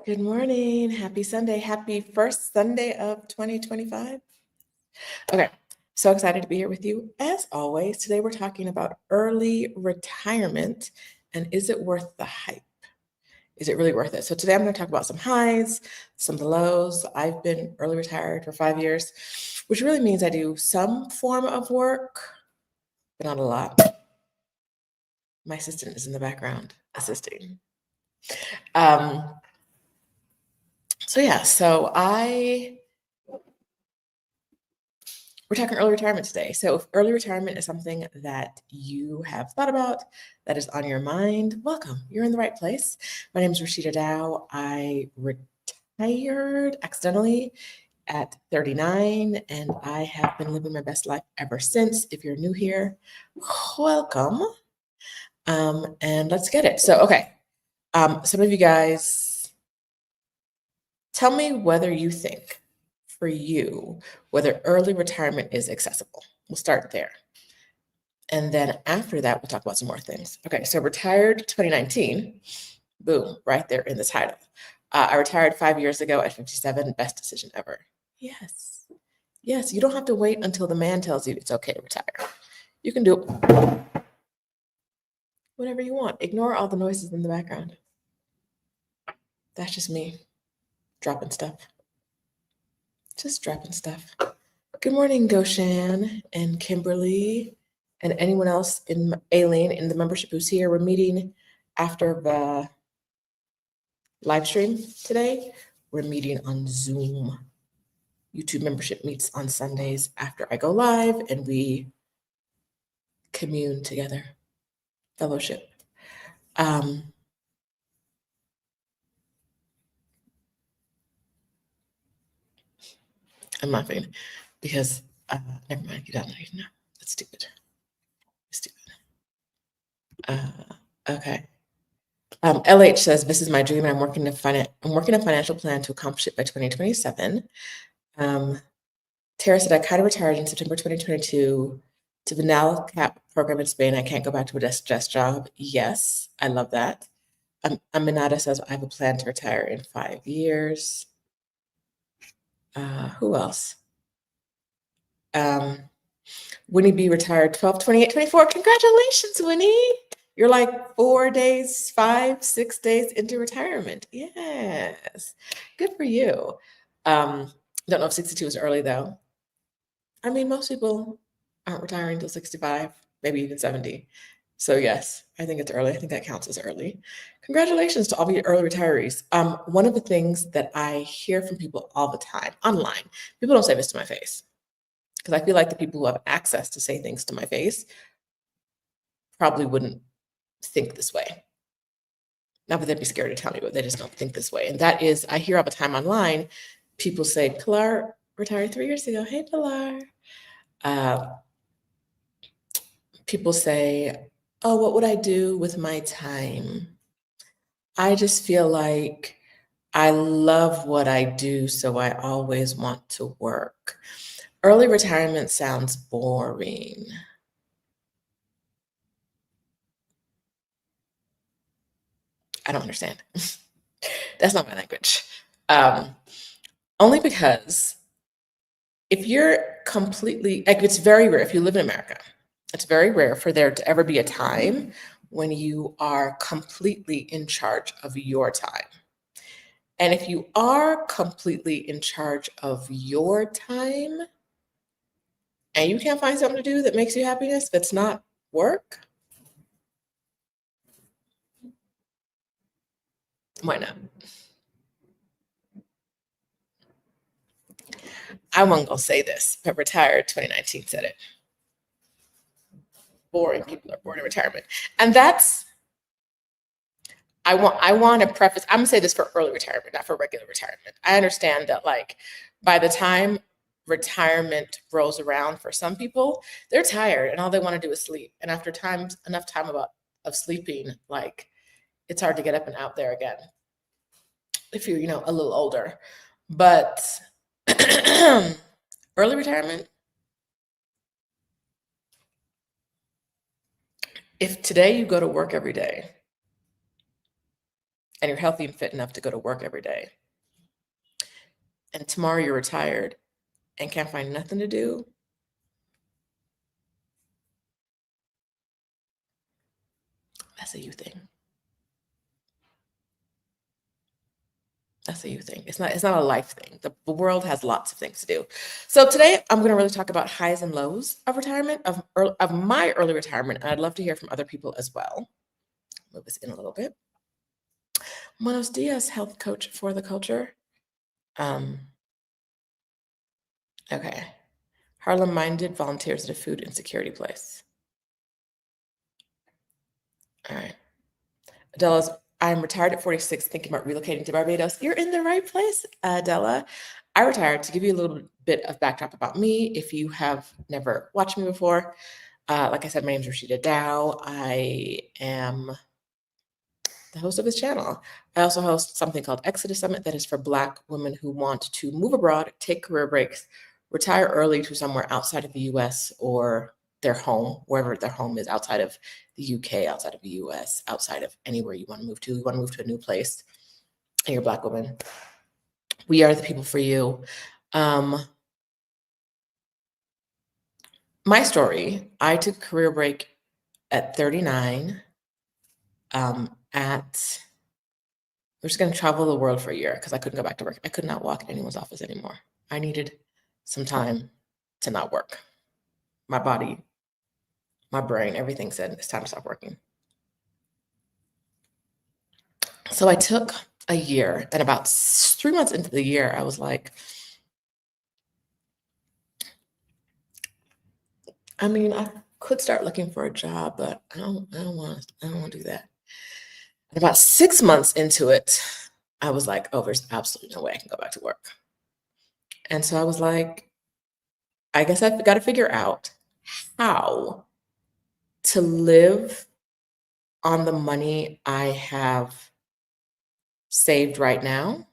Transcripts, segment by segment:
Good morning. Happy Sunday. Happy first Sunday of 2025. Okay, so excited to be here with you. As always, today we're talking about early retirement and is it worth the hype? Is it really worth it? So today I'm going to talk about some highs, some lows. I've been early retired for 5 years, which really means I do some form of work, but not a lot. My assistant is in the background assisting. We're talking early retirement today. So if early retirement is something that you have thought about, that is on your mind, welcome. You're in the right place. My name is Rashida Dow. I retired accidentally at 39, and I have been living my best life ever since. If you're new here, welcome. And let's get it. So, okay. Some of you guys, tell me whether you think for you, whether early retirement is accessible. We'll start there. And then after that, we'll talk about some more things. Okay, so retired 2019, boom, right there in the title. I retired 5 years ago at 57, best decision ever. Yes. Yes, you don't have to wait until the man tells you it's okay to retire. You can do whatever you want. Ignore all the noises in the background. That's just me dropping stuff. Just dropping stuff. Good morning, Goshan and Kimberly and anyone else Aileen in the membership who's here. We're meeting after the live stream today. We're meeting on Zoom. YouTube membership meets on Sundays after I go live and we commune together, fellowship. I'm laughing because never mind, you don't know. That's stupid. Okay. LH says, "This is my dream, and I'm working a financial plan to accomplish it by 2027." Tara said, "I kind of retired in September 2022 to the NAL cap program in Spain. I can't go back to a desk job." Yes, I love that. Aminata says, "I have a plan to retire in 5 years." Who else? Winnie B retired 12/28/24. Congratulations, Winnie. You're like 4 days, 5, 6 days into retirement. Yes. Good for you. Don't know if 62 is early though. I mean, most people aren't retiring until 65, maybe even 70. So yes, I think it's early. I think that counts as early. Congratulations to all the early retirees. One of the things that I hear from people all the time online, people don't say this to my face, because I feel like the people who have access to say things to my face probably wouldn't think this way. Not that they'd be scared to tell me, but they just don't think this way. And that is, I hear all the time online, people say, "Pilar retired 3 years ago. Hey, Pilar." People say, "Oh, what would I do with my time?" I just feel like I love what I do, so I always want to work. Early retirement sounds boring. I don't understand. That's not my language. Only because if you're completely, like, it's very rare, if you live in America, it's very rare for there to ever be a time when you are completely in charge of your time. And if you are completely in charge of your time and you can't find something to do that makes you happiness that's not work, why not? I won't go say this, but retired 2019 said it. Boring people are bored in retirement. And that's, I want to preface, I'm gonna say this for early retirement, not for regular retirement. I understand that, like, by the time retirement rolls around for some people, they're tired and all they want to do is sleep. And after enough time of sleeping, like, it's hard to get up and out there again if you're, a little older. But early retirement, if today you go to work every day and you're healthy and fit enough to go to work every day, and tomorrow you're retired and can't find nothing to do, that's a you thing. That's a you thing. It's not a life thing. The world has lots of things to do. So today I'm going to really talk about highs and lows of retirement, of my early retirement, and I'd love to hear from other people as well. Move this in a little bit. Buenos dias, health coach for the culture. Um, okay. Harlem-minded volunteers at a food insecurity place. All right. Adela's, I'm retired at 46, thinking about relocating to Barbados. You're in the right place, Adela. I retired. To give you a little bit of backdrop about me, if you have never watched me before, like I said, my name is Rashida Dow. I am the host of this channel. I also host something called Exodus Summit that is for Black women who want to move abroad, take career breaks, retire early to somewhere outside of the US or their home, wherever their home is, outside of the UK, outside of the US, outside of anywhere you want to move to. You want to move to a new place and you're a Black woman. We are the people for you. My story, I took a career break at 39 we're just going to travel the world for a year because I couldn't go back to work. I could not walk in anyone's office anymore. I needed some time to not work. My body, my brain, everything said it's time to stop working. So I took a year, and about 3 months into the year, I was like, I mean, I could start looking for a job, but I don't want to do that. And about 6 months into it, I was like, oh, there's absolutely no way I can go back to work. And so I was like, I guess I've got to figure out how to live on the money I have saved right now,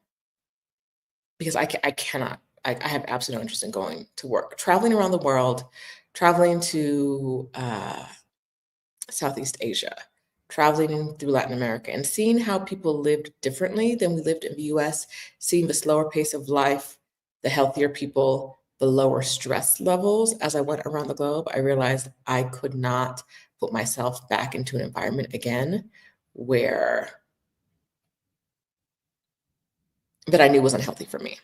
because I cannot, I have absolutely no interest in going to work. Traveling around the world, traveling to Southeast Asia, traveling through Latin America, and seeing how people lived differently than we lived in the US, seeing the slower pace of life, the healthier people, the lower stress levels. As I went around the globe, I realized I could not put myself back into an environment again where that I knew was unhealthy for me.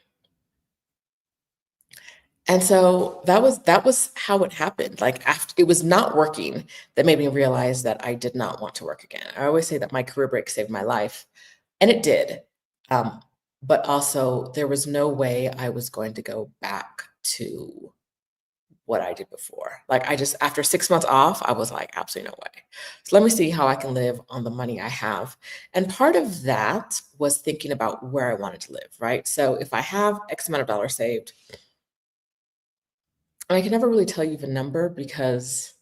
And so that was how it happened. Like, after it was not working, that made me realize that I did not want to work again. I always say that my career break saved my life, and it did. But also there was no way I was going to go back to what I did before. Like, I just, after 6 months off, I was like, absolutely no way. So let me see how I can live on the money I have. And part of that was thinking about where I wanted to live, right? So if I have X amount of dollars saved, and I can never really tell you the number because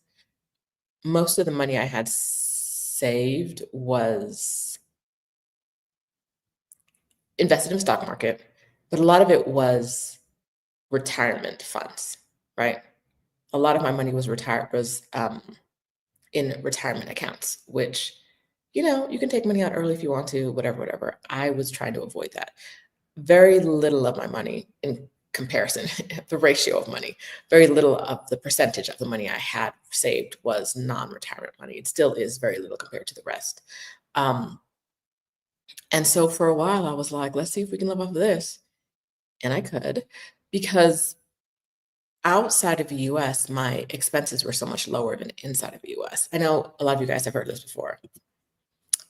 most of the money I had saved was invested in the stock market, but a lot of it was retirement funds, right? A lot of my money was in retirement accounts, which, you can take money out early if you want to, whatever. I was trying to avoid that. Very little of my money in comparison, the ratio of money, very little of the percentage of the money I had saved was non-retirement money. It still is very little compared to the rest. And so for a while, I was like, let's see if we can live off of this. And I could, because outside of the US, my expenses were so much lower than inside of the US. I know a lot of you guys have heard this before.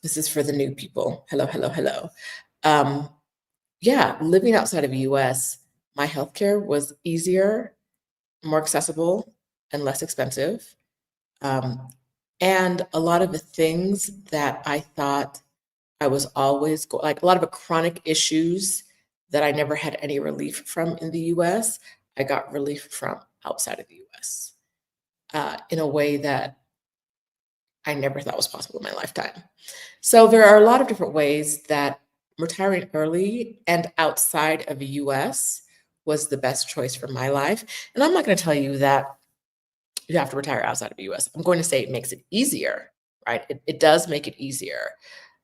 This is for the new people. Hello. Um, yeah, living outside of the US, my healthcare was easier, more accessible, and less expensive. And a lot of the things that I thought I was always like a lot of the chronic issues that I never had any relief from in the US, I got relief from outside of the US in a way that I never thought was possible in my lifetime. So there are a lot of different ways that retiring early and outside of the US was the best choice for my life. And I'm not going to tell you that you have to retire outside of the US. I'm going to say it makes it easier, right? It does make it easier.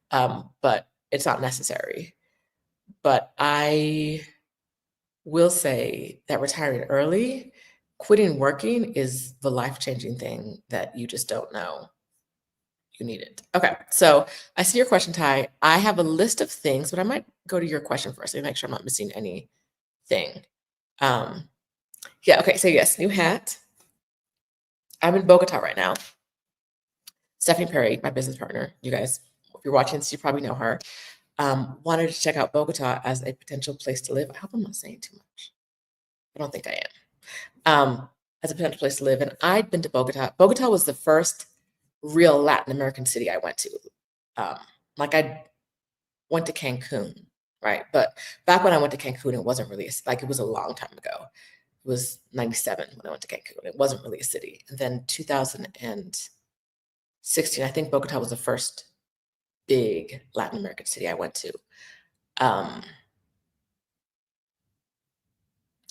But it's not necessary. But I will say that retiring early, quitting working is the life-changing thing that you just don't know you need it. Okay, so I see your question, Ty. I have a list of things, but I might go to your question first to make sure I'm not missing anything. Um, yeah, okay, so yes, new hat. I'm in Bogota right now. Stephanie Perry, my business partner, you guys, if you're watching this, you probably know her, wanted to check out Bogota as a potential place to live. I hope I'm not saying too much. I don't think I am. As a potential place to live. And I'd been to Bogota. Bogota was the first real Latin American city I went to. Like I went to Cancun, right? But back when I went to Cancun, it wasn't really like it was a long time ago. It was 97 when I went to Cancun. It wasn't really a city. And then 2016, I think Bogota was the first big Latin American city I went to. And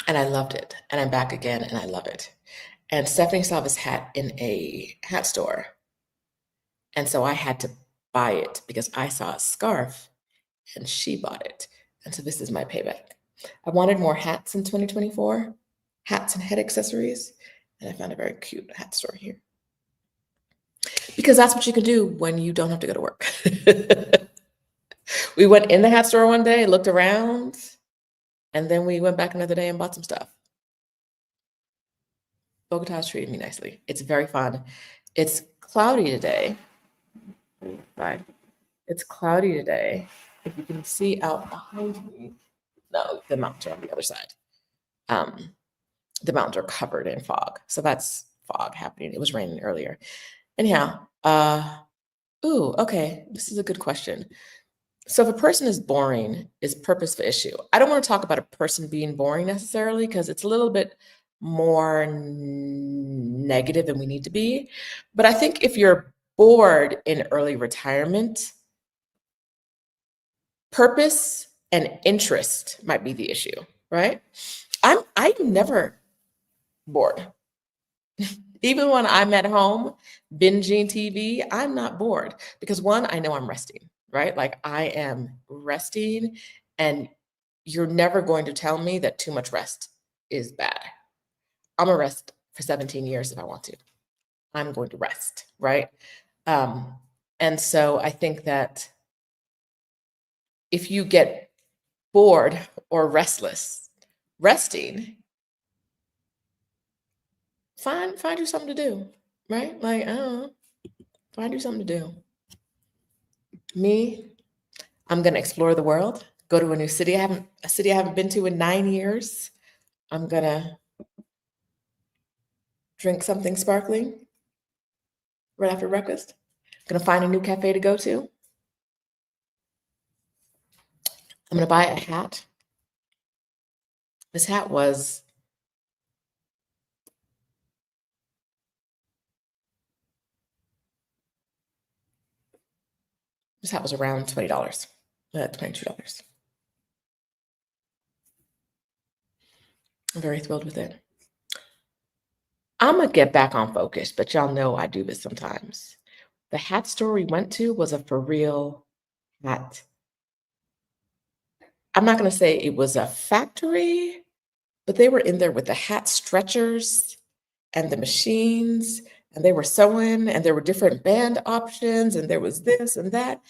I loved it. And I'm back again and I love it. And Stephanie saw this hat in a hat store. And so I had to buy it because I saw a scarf and she bought it. And so this is my payback. I wanted more hats in 2024, hats and head accessories. And I found a very cute hat store here. Because that's what you can do when you don't have to go to work. We went in the hat store one day, looked around, and then we went back another day and bought some stuff. Bogota's treated me nicely. It's very fun. It's cloudy today. Right. It's cloudy today. If you can see out behind me, no, the mountains are on the other side. The mountains are covered in fog. So that's fog happening. It was raining earlier. Anyhow, okay. This is a good question. So if a person is boring, is purpose the issue? I don't want to talk about a person being boring necessarily because it's a little bit more negative than we need to be. But I think if you're bored in early retirement, purpose and interest might be the issue, right? I'm never bored. Even when I'm at home binging TV, I'm not bored because one, I know I'm resting, right? Like I am resting, and you're never going to tell me that too much rest is bad. I'm gonna rest for 17 years if I want to. I'm going to rest, right? And so I think that if you get bored or restless, resting, find you something to do, right? Like, I don't know, find you something to do. Me, I'm gonna explore the world, go to a new city. A city I haven't been to in 9 years. I'm gonna drink something sparkling right after breakfast. Gonna find a new cafe to go to. I'm gonna buy a hat. This hat was around $20, $22. I'm very thrilled with it. I'm gonna get back on focus, but y'all know I do this sometimes. The hat store we went to was a for real hat. I'm not gonna say it was a factory, but they were in there with the hat stretchers and the machines, and they were sewing, and there were different band options, and there was this and that.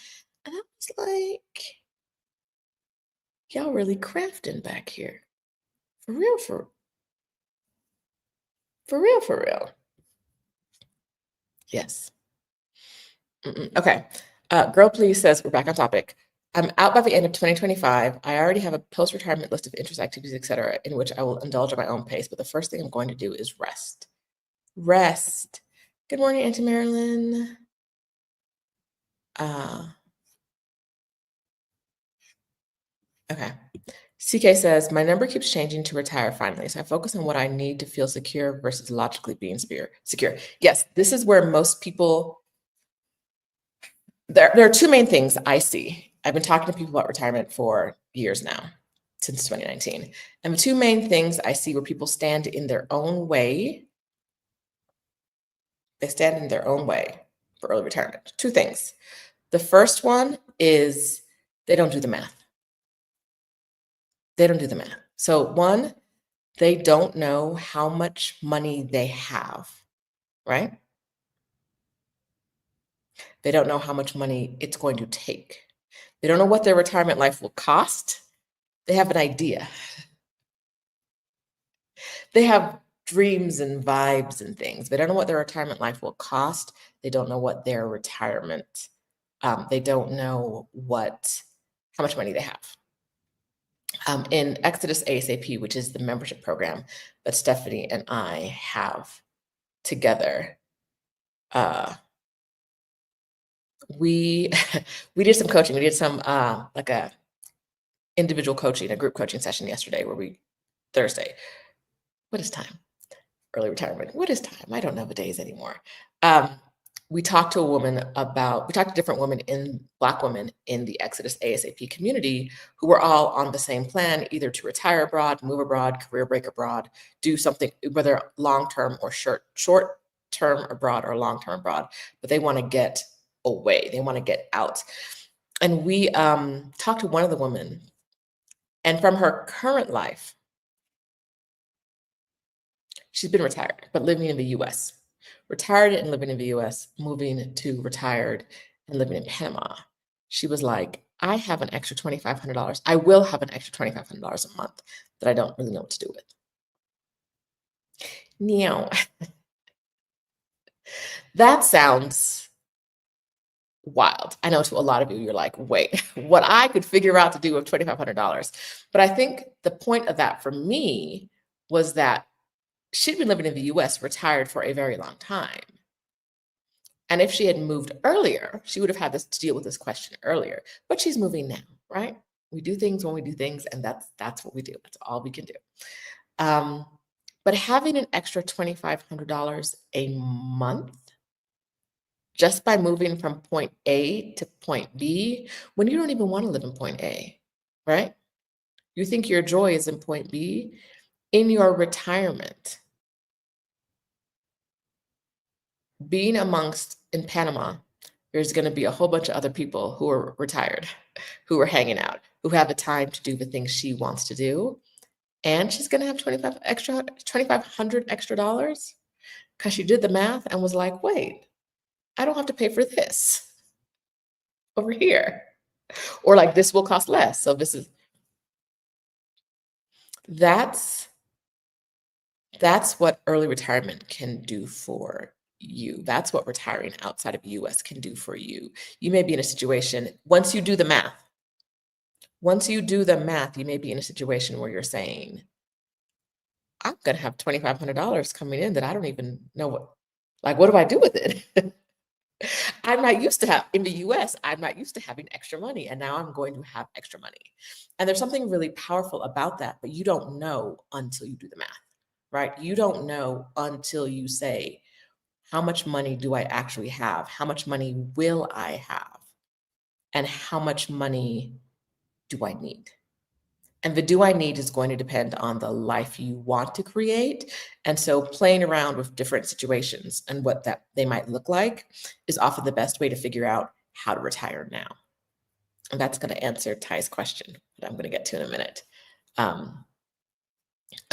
And I was like, y'all really crafting back here. For real, for real, for real. Yes. Okay. Girl Please says, we're back on topic. I'm out by the end of 2025. I already have a post-retirement list of interest activities, etc., in which I will indulge at my own pace. But the first thing I'm going to do is rest. Rest. Good morning, Auntie Marilyn. Okay. CK says, my number keeps changing to retire finally. So I focus on what I need to feel secure versus logically being secure. Yes, this is where most people, there are two main things I see. I've been talking to people about retirement for years now, since 2019. And the two main things I see where people stand in their own way, they stand in their own way for early retirement. Two things. The first one is They don't do the math. They don't do the math. So one, they don't know how much money they have, right? They don't know how much money it's going to take. They don't know what their retirement life will cost. They have an idea. They have dreams and vibes and things. They don't know what their retirement life will cost. They don't know what their retirement, they don't know how much money they have. In Exodus ASAP, which is the membership program that Stephanie and I have together, we we did some coaching. We did some like a individual coaching, a group coaching session yesterday Thursday. What is time? Early retirement. What is time? I don't know the days anymore. Um, we talked to different women Black women in the Exodus ASAP community who were all on the same plan, either to retire abroad, move abroad, career break abroad, do something, whether long-term or short-term abroad or long-term abroad, but they want to get away. They want to get out. And we talked to one of the women, and from her current life, she's been retired, but living in the US. Retired and living in the US, moving to retired and living in Panama. She was like, I have an extra $2,500. I will have an extra $2,500 a month that I don't really know what to do with. Now, that sounds wild. I know to a lot of you, you're like, wait, what I could figure out to do with $2,500. But I think the point of that for me was that she'd been living in the US, retired for a very long time. And if she had moved earlier, she would have had to deal with this question earlier. But she's moving now, right? We do things when we do things, and that's what we do. That's all we can do. Um, but having an extra $2,500 a month just by moving from point A to point B, when you don't even want to live in point A, right? You think your joy is in point B, in your retirement. Being in Panama, there's going to be a whole bunch of other people who are retired, who are hanging out, who have the time to do the things she wants to do. And she's going to have 2,500 extra dollars because she did the math and was like, wait, I don't have to pay for this over here. Or like this will cost less. So that's what early retirement can do for you. That's what retiring outside of the US can do for you. You may be in a situation, once you do the math, you may be in a situation where you're saying, I'm going to have $2,500 coming in that I don't even know what do I do with it? I'm not used to in the US, I'm not used to having extra money, and now I'm going to have extra money. And there's something really powerful about that, but you don't know until you do the math, right? You don't know until you say, how much money do I actually have? How much money will I have? And how much money do I need? And the do I need is going to depend on the life you want to create. And so playing around with different situations and what they might look like is often the best way to figure out how to retire now. And that's going to answer Ty's question that I'm going to get to in a minute.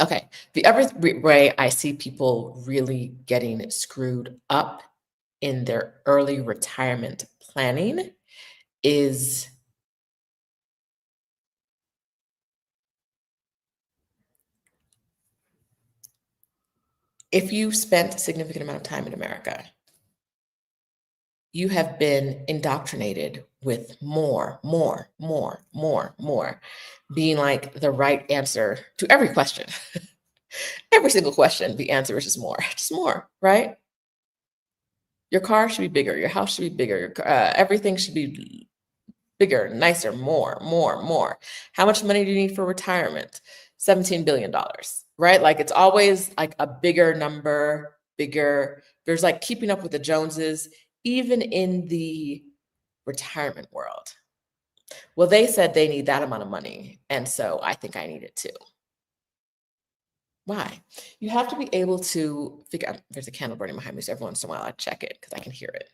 Okay, the other way I see people really getting screwed up in their early retirement planning is if you spent a significant amount of time in America, you have been indoctrinated with more, being like the right answer to every question. Every single question, the answer is just more, right? Your car should be bigger, your house should be bigger, everything should be bigger, nicer, more. How much money do you need for retirement? $17 billion, right? Like it's always like a bigger number, bigger. There's like keeping up with the Joneses, even in the retirement world. Well, they said they need that amount of money. And so I think I need it too. Why? You have to be able to figure out, there's a candle burning behind me. So every once in a while I check it because I can hear it.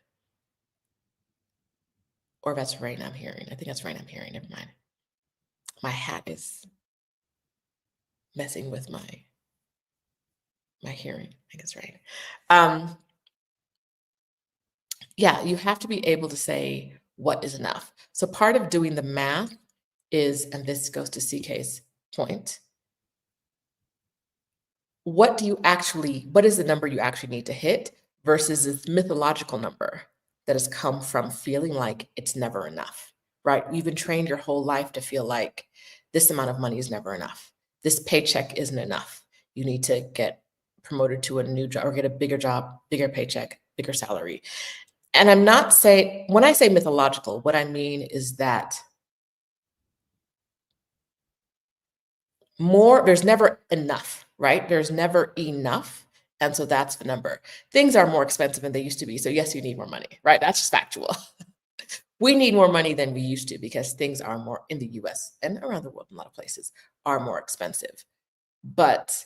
Or if that's rain I'm hearing. I think that's rain I'm hearing. Never mind. My hat is messing with my hearing. I think it's rain. Yeah, you have to be able to say what is enough. So part of doing the math is, and this goes to CK's point, what is the number you actually need to hit versus this mythological number that has come from feeling like it's never enough, right? You've been trained your whole life to feel like this amount of money is never enough. This paycheck isn't enough. You need to get promoted to a new job or get a bigger job, bigger paycheck, bigger salary. And I'm not saying, when I say mythological, what I mean is that there's never enough, right? There's never enough. And so that's the number. Things are more expensive than they used to be. So yes, you need more money, right? That's just factual. We need more money than we used to because things are more in the US and around the world, in a lot of places, are more expensive. But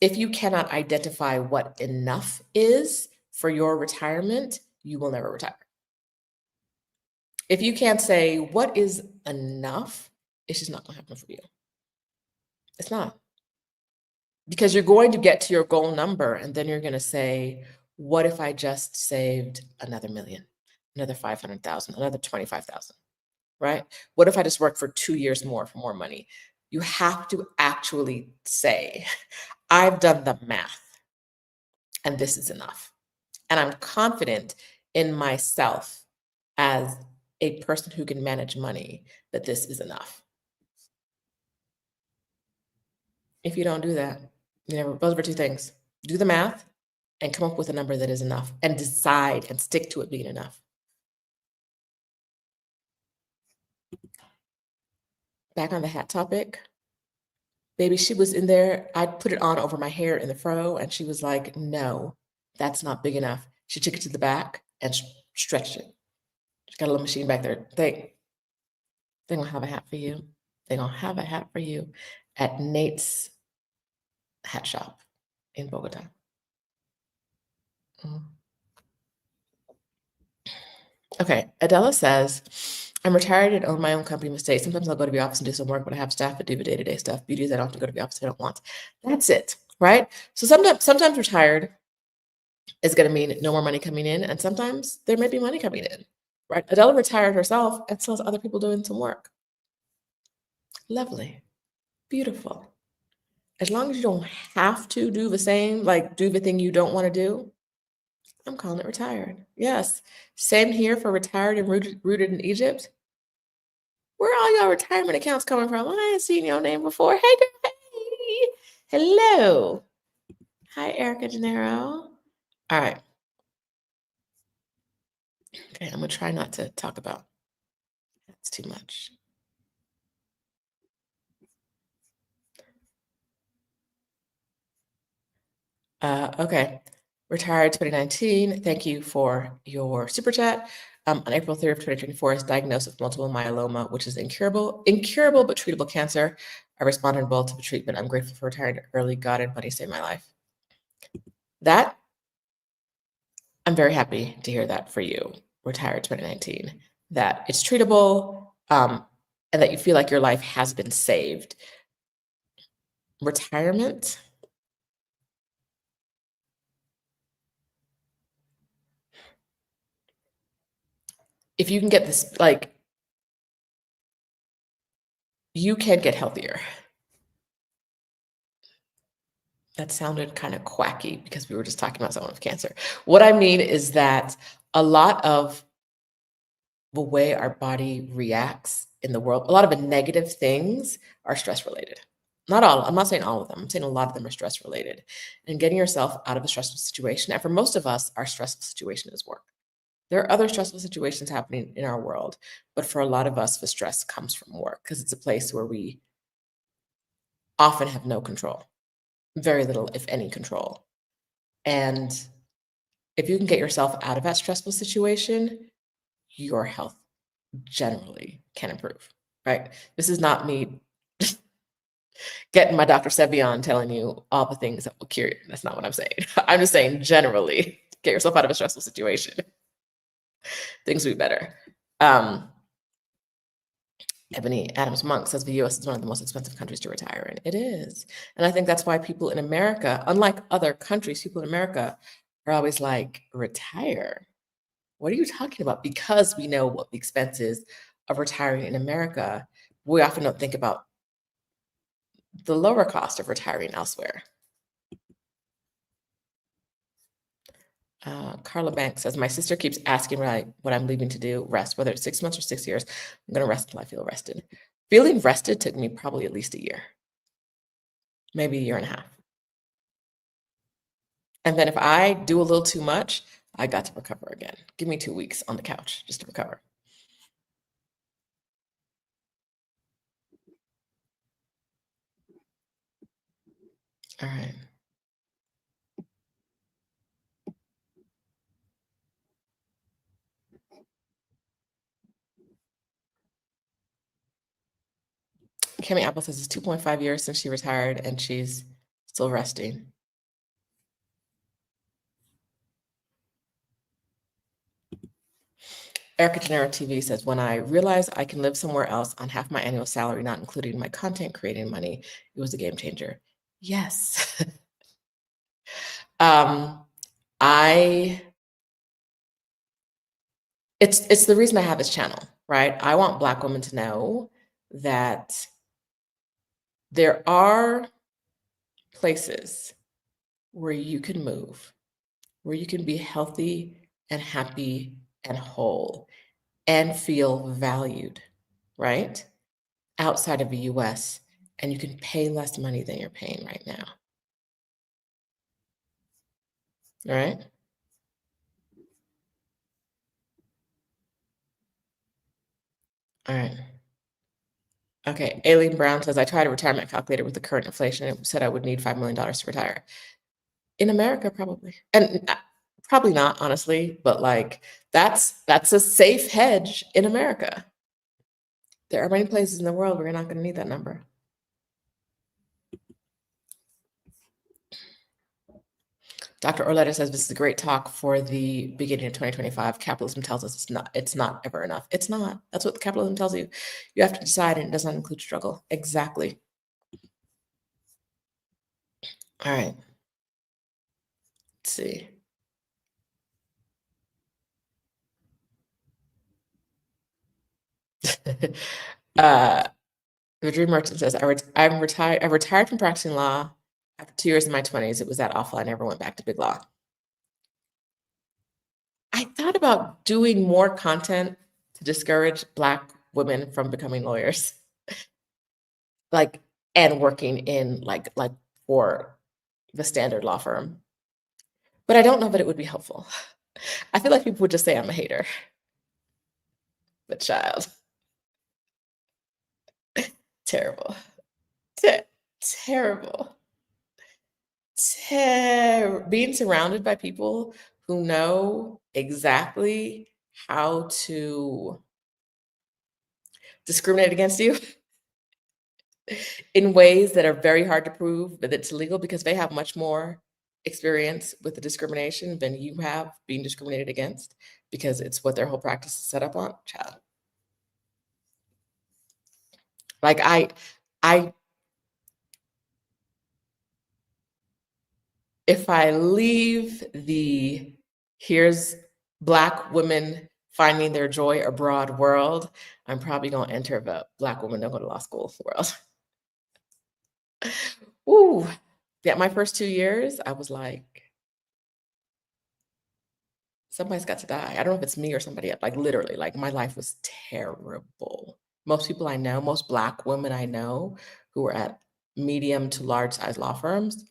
if you cannot identify what enough is for your retirement, you will never retire. If you can't say what is enough, it's just not going to happen for you. It's not. Because you're going to get to your goal number and then you're going to say, what if I just saved another million, another 500,000, another 25,000, right? What if I just worked for 2 years more for more money? You have to actually say, I've done the math and this is enough. And I'm confident in myself as a person who can manage money that this is enough. If you don't do that, those are two things. Do the math and come up with a number that is enough and decide and stick to it being enough. Back on the hat topic, baby, she was in there. I put it on over my hair in the fro and she was like, no, that's not big enough. She took it to the back and stretched it. She's got a little machine back there. They're gonna have a hat for you. They're gonna have a hat for you at Nate's hat shop in Bogota. Okay, Adela says, I'm retired and own my own company mistake. Sometimes I'll go to the office and do some work, but I have staff that do the day-to-day stuff. Beauty is I don't have to go to the office if I don't want. That's it, right? So sometimes retired is going to mean no more money coming in, and sometimes there may be money coming in, right? Adela retired herself and still has other people doing some work. Lovely, beautiful. As long as you don't have to do the same, like do the thing you don't want to do, I'm calling it retired. Yes, same here for retired and rooted in Egypt. Where are all your retirement accounts coming from? I ain't seen your name before. Hey, girl, hey. Hello. Hi, Erica Gennaro. All right. Okay, I'm gonna try not to talk about that's too much. Okay. Retired 2019. Thank you for your super chat. On April 3rd of 2024, I was diagnosed with multiple myeloma, which is incurable but treatable cancer. I responded well to the treatment. I'm grateful for retiring early. God and money saved my life. That, I'm very happy to hear that for you, retired 2019, that it's treatable, and that you feel like your life has been saved. Retirement, if you can get this, like, you can get healthier. That sounded kind of quacky because we were just talking about someone with cancer. What I mean is that a lot of the way our body reacts in the world, a lot of the negative things are stress related. Not all, I'm not saying all of them, I'm saying a lot of them are stress related. And getting yourself out of a stressful situation, and for most of us, our stressful situation is work. There are other stressful situations happening in our world, but for a lot of us, the stress comes from work because it's a place where we often have no control, very little, if any, control. And if you can get yourself out of that stressful situation, your health generally can improve, right? This is not me getting my Dr. Sebion telling you all the things that will cure you. That's not what I'm saying. I'm just saying generally, get yourself out of a stressful situation. Things will be better. Um, Ebony Adams Monk says the US is one of the most expensive countries to retire in. It is. And I think that's why people in America, unlike other countries, people in America are always like, retire? What are you talking about? Because we know what the expense is of retiring in America, we often don't think about the lower cost of retiring elsewhere. Carla Banks says, my sister keeps asking what I'm leaving to do, rest, whether it's 6 months or 6 years. I'm going to rest until I feel rested. Feeling rested took me probably at least a year, maybe a year and a half. And then if I do a little too much, I got to recover again. Give me 2 weeks on the couch just to recover. All right. Kimmy Apple says it's 2.5 years since she retired and she's still resting. Erica Genera TV says, when I realized I can live somewhere else on half my annual salary, not including my content creating money, it was a game changer. Yes. I it's the reason I have this channel, right? I want Black women to know that there are places where you can move, where you can be healthy and happy and whole and feel valued, right? Outside of the US, and you can pay less money than you're paying right now. All right? All right. Okay, Aileen Brown says, I tried a retirement calculator with the current inflation. It said I would need $5 million to retire. In America, probably. And probably not, honestly, but like that's a safe hedge in America. There are many places in the world where you're not going to need that number. Dr. Orletta says this is a great talk for the beginning of 2025. Capitalism tells us it's not ever enough. It's not. That's what capitalism tells you. You have to decide, and it does not include struggle. Exactly. All right. Let's see. The Dream Merchant says, I'm retired. I retired from practicing law after 2 years in my 20s. It was that awful. I never went back to big law. I thought about doing more content to discourage Black women from becoming lawyers, like, and working in like for the standard law firm. But I don't know that it would be helpful. I feel like people would just say I'm a hater. But child, terrible, terrible, being surrounded by people who know exactly how to discriminate against you in ways that are very hard to prove that it's illegal because they have much more experience with the discrimination than you have being discriminated against because it's what their whole practice is set up on. Child. Like I if I leave the here's Black women finding their joy abroad world, I'm probably going to enter the Black women don't go to law school world. Ooh, yeah, my first 2 years, I was like, somebody's got to die. I don't know if it's me or somebody else. Like literally, like my life was terrible. Most people I know, most Black women I know who were at medium to large size law firms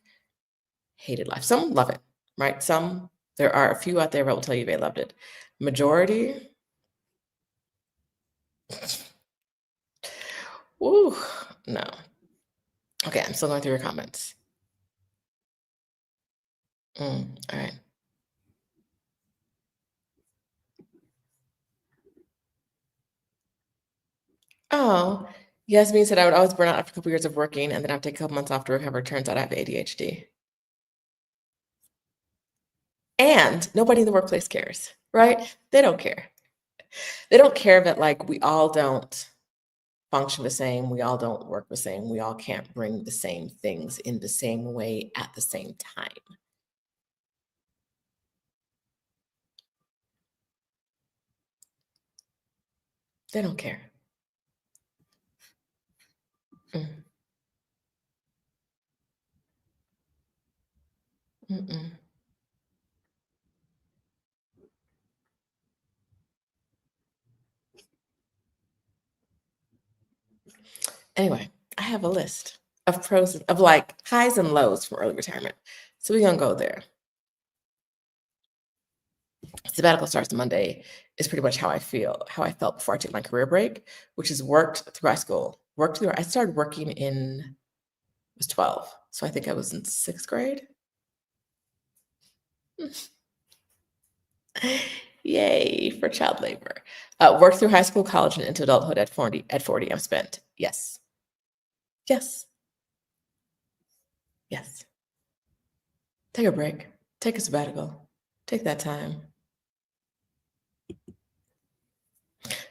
hated life. Some love it, right? There are a few out there that will tell you they loved it. Majority, ooh, no. Okay, I'm still going through your comments. All right. Oh, Yasmin said I would always burn out after a couple years of working and then I'd take a couple months off to recover. Turns out I have ADHD. And nobody in the workplace cares, right? They don't care. They don't care that like we all don't function the same, we all don't work the same, we all can't bring the same things in the same way at the same time. They don't care. Mm, mm-mm. Anyway, I have a list of pros of like highs and lows from early retirement. So we're gonna go there. Sabbatical starts Monday is pretty much how I felt before I took my career break, which is worked through high school. I started working I was 12. So I think I was in sixth grade. Yay for child labor. Worked through high school, college, and into adulthood at 40. At 40, I'm spent. Yes. Yes. Yes. Take a break. Take a sabbatical. Take that time.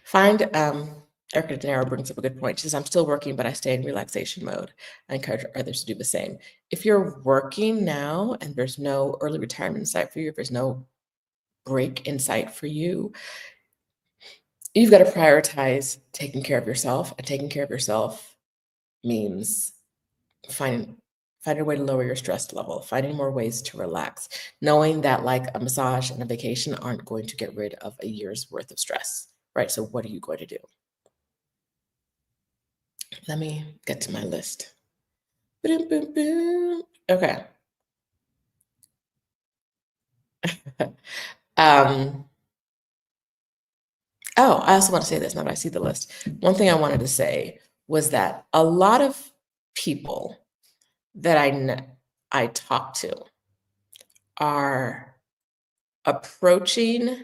Find Erica De Niro brings up a good point. She says, I'm still working, but I stay in relaxation mode. I encourage others to do the same. If you're working now and there's no early retirement in sight for you, if there's no break in sight for you, you've got to prioritize taking care of yourself. And taking care of yourself means finding a way to lower your stress level, finding more ways to relax, knowing that like a massage and a vacation aren't going to get rid of a year's worth of stress, right? So what are you going to do? Let me get to my list. Boom, boom, boom. Okay. um, oh, I also want to say this now that I see the list. One thing I wanted to say was that a lot of people that I talk to are approaching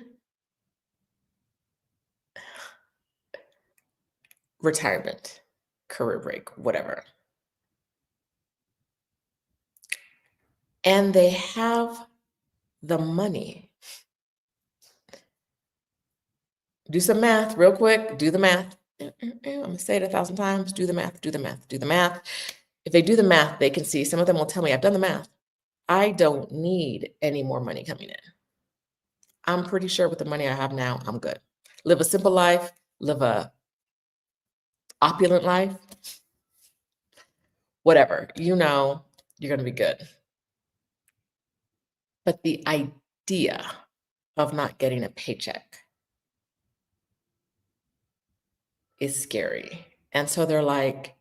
retirement, career break, whatever. And they have the money. Do some math real quick. Do the math. I'm going to say it 1,000 times. Do the math, do the math, do the math. If they do the math, they can see, some of them will tell me, I've done the math. I don't need any more money coming in. I'm pretty sure with the money I have now, I'm good. Live a simple life, live a opulent life, whatever, you're going to be good. But the idea of not getting a paycheck is scary. And so they're like,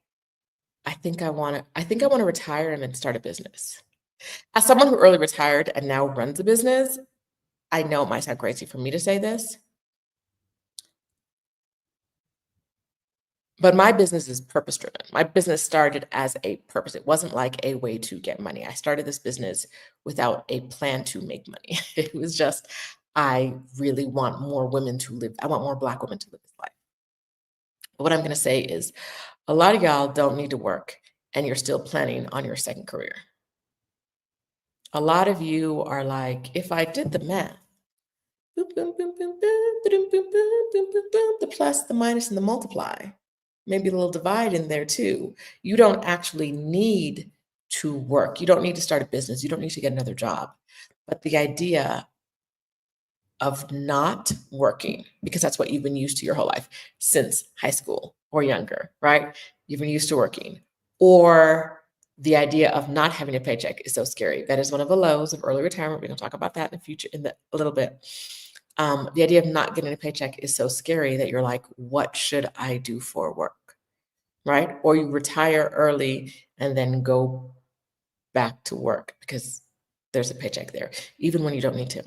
I think I want to retire and then start a business. As someone who early retired and now runs a business, I know it might sound crazy for me to say this, but my business is purpose driven. My business started as a purpose. It wasn't like a way to get money. I started this business without a plan to make money. It was just, I really want more women to live. I want more Black women to live this life. But what I'm going to say is a lot of y'all don't need to work and you're still planning on your second career. A lot of you are like, if I did the math, the plus, the minus, and the multiply, maybe a little divide in there too. You don't actually need to work. You don't need to start a business. You don't need to get another job. But the idea of not working, because that's what you've been used to your whole life since high school or younger, right? You've been used to working. Or the idea of not having a paycheck is so scary. That is one of the lows of early retirement. We're going to talk about that in the future a little bit. The idea of not getting a paycheck is so scary that you're like, what should I do for work? Right? Or you retire early and then go back to work because there's a paycheck there, even when you don't need to.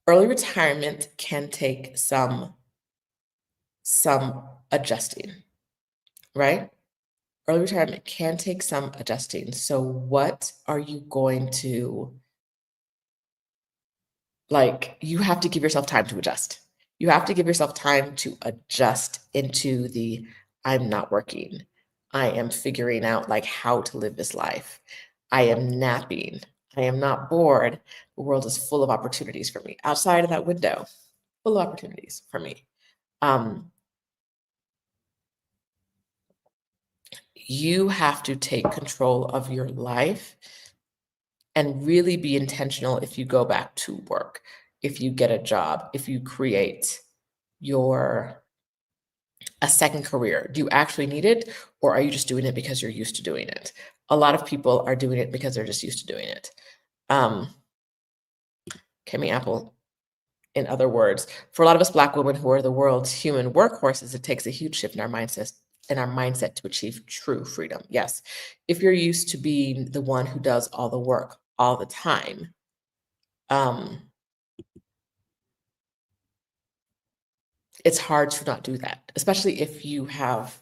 Early retirement can take some adjusting, right? Early retirement can take some adjusting. So what are you going to, like, you have to give yourself time to adjust. You have to give yourself time to adjust into the, I'm not working. I am figuring out like how to live this life. I am napping. I am not bored. The world is full of opportunities for me. Outside of that window, full of opportunities for me. You have to take control of your life and really be intentional if you go back to work, if you get a job, if you create a second career. Do you actually need it, or are you just doing it because you're used to doing it? A lot of people are doing it because they're just used to doing it. Kimmy Apple, in other words, for a lot of us Black women who are the world's human workhorses, it takes a huge shift in our mindset to achieve true freedom. Yes, if you're used to being the one who does all the work all the time, it's hard to not do that, especially if you have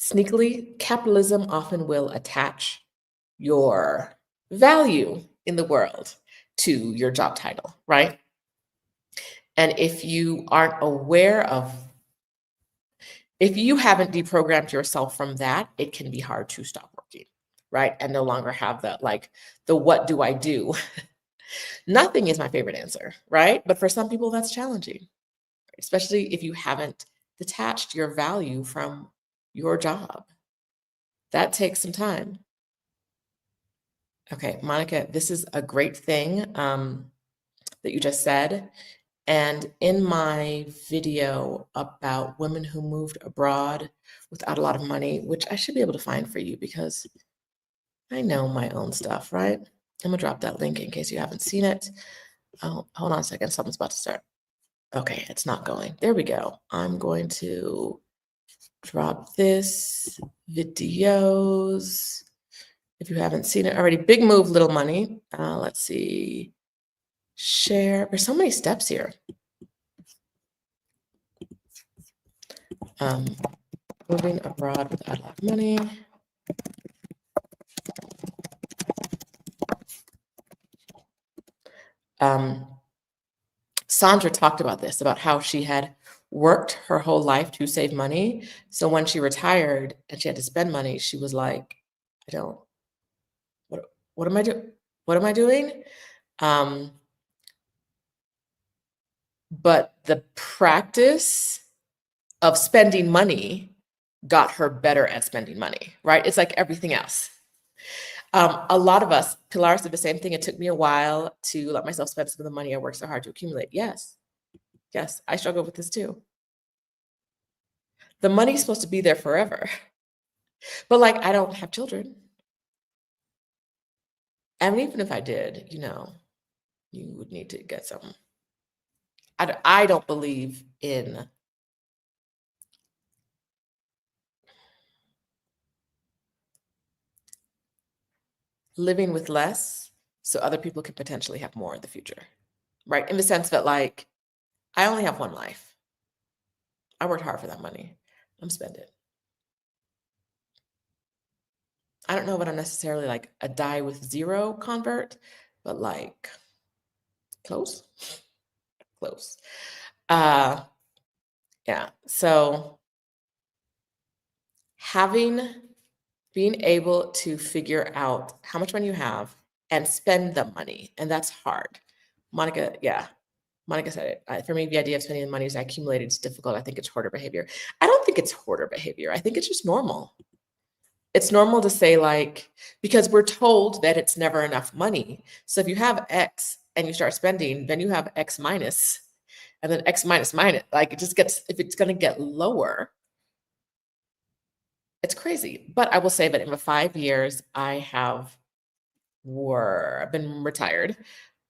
sneakily, capitalism often will attach your value in the world to your job title, right? And if you aren't aware of, if you haven't deprogrammed yourself from that, it can be hard to stop working, right? And no longer have the what do I do? Nothing is my favorite answer, right? But for some people, that's challenging, especially if you haven't detached your value from your job. That takes some time. Okay, Monica, this is a great thing that you just said. And in my video about women who moved abroad without a lot of money, which I should be able to find for you because I know my own stuff, right? I'm gonna drop that link in case you haven't seen it. Oh, hold on a second, something's about to start. Okay, it's not going. There we go. I'm going to drop this videos. If you haven't seen it already, Big Move, Little Money. Let's see. Share. There's so many steps here. Moving abroad without a lot of money. Sandra talked about this, about how she had worked her whole life to save money. So when she retired and she had to spend money, she was like, I don't, what am I doing? What am I doing? But the practice of spending money got her better at spending money, right? It's like everything else. A lot of us, Pilar said the same thing. It took me a while to let myself spend some of the money I worked so hard to accumulate. Yes, I struggle with this too. The money's supposed to be there forever. But I don't have children. And even if I did, you would need to get some. I don't believe in living with less so other people can potentially have more in the future, right? In the sense that I only have one life. I worked hard for that money. I'm spend it. I don't know if I'm necessarily a die with zero convert, but close. Yeah. So being able to figure out how much money you have and spend the money, and that's hard. Monica said it. For me, the idea of spending the money as I accumulated is difficult. I think it's hoarder behavior. I don't think it's hoarder behavior. I think it's just normal. It's normal to say because we're told that it's never enough money. So if you have X and you start spending, then you have X minus, and then X minus minus. It just gets, if it's going to get lower, it's crazy. But I will say that in the 5 years I've been retired,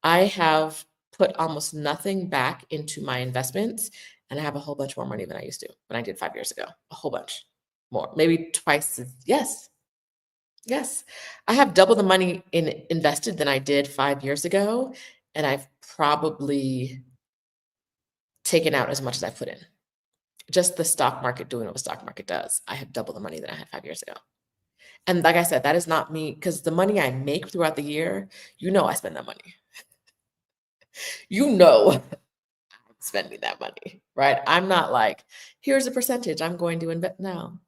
I have put almost nothing back into my investments, and I have a whole bunch more money than I used to when I did 5 years ago. A whole bunch more, maybe twice. Yes. I have double the money invested than I did 5 years ago, and I've probably taken out as much as I put in. Just the stock market doing what the stock market does. I have double the money than I had 5 years ago. And like I said, that is not me, because the money I make throughout the year, I spend that money. I'm spending that money, right? I'm not here's a percentage I'm going to invest. No.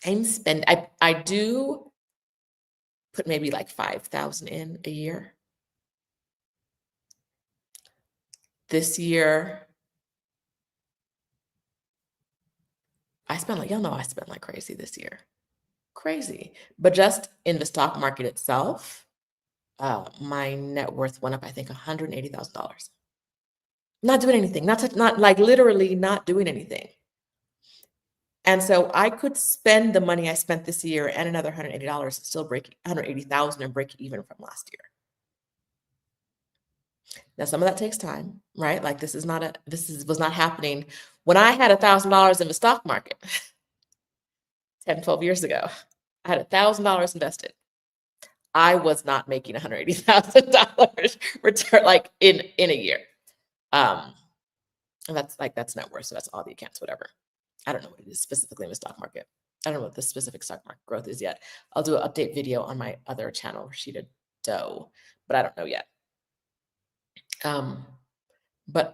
I do put maybe like 5,000 in a year. This year, I spent like, y'all know I spent like crazy this year. Crazy. But just in the stock market itself, my net worth went up, I think, $180,000. Not doing anything, not like literally not doing anything. And so I could spend the money I spent this year and another $180 and still break 180,000 and break even from last year. Now, some of that takes time, right? Like this was not happening when I had $1,000 in the stock market 10, 12 years ago. I had $1,000 invested. I was not making $180,000 return like in a year. And that's net worth. So that's all the accounts, whatever. I don't know what it is specifically in the stock market. I don't know what the specific stock market growth is yet. I'll do an update video on my other channel, Rashida Doe, but I don't know yet. But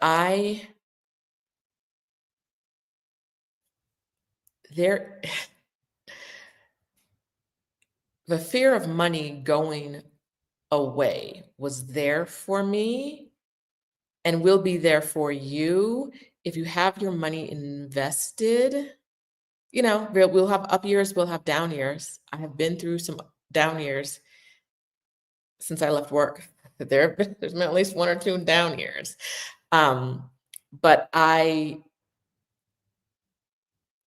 the fear of money going away was there for me and will be there for you if you have your money invested. You know, we'll have up years, we'll have down years. I have been through some down years since I left work. There's been at least 1 or 2 down years. But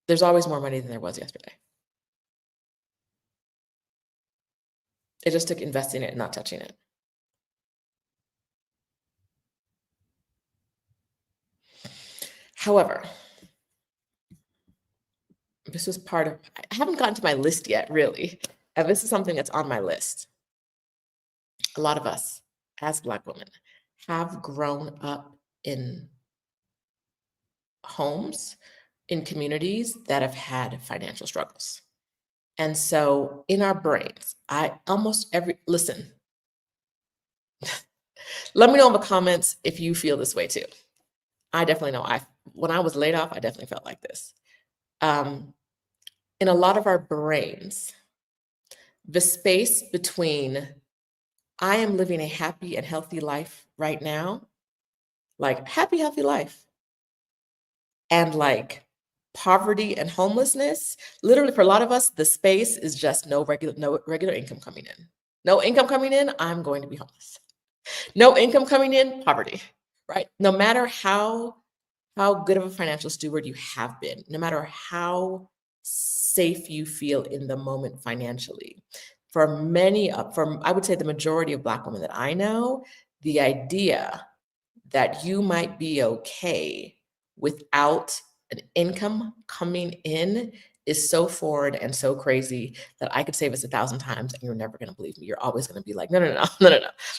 there's always more money than there was yesterday. It just took investing it and not touching it. However, this was part of, I haven't gotten to my list yet, really. And this is something that's on my list. A lot of us, as Black women, have grown up in homes, in communities that have had financial struggles. And so in our brains, listen, let me know in the comments if you feel this way too. I definitely know. When I was laid off, I definitely felt like this. In a lot of our brains, the space between I am living a happy and healthy life right now, like happy, healthy life, and like poverty and homelessness, literally for a lot of us, the space is just no regular income coming in. No income coming in, I'm going to be homeless. No income coming in, poverty, right? No matter how good of a financial steward you have been, no matter how safe you feel in the moment financially, I would say the majority of Black women that I know, the idea that you might be okay without an income coming in is so foreign and so crazy that I could say this 1,000 times and you're never going to believe me. You're always going to be like, no.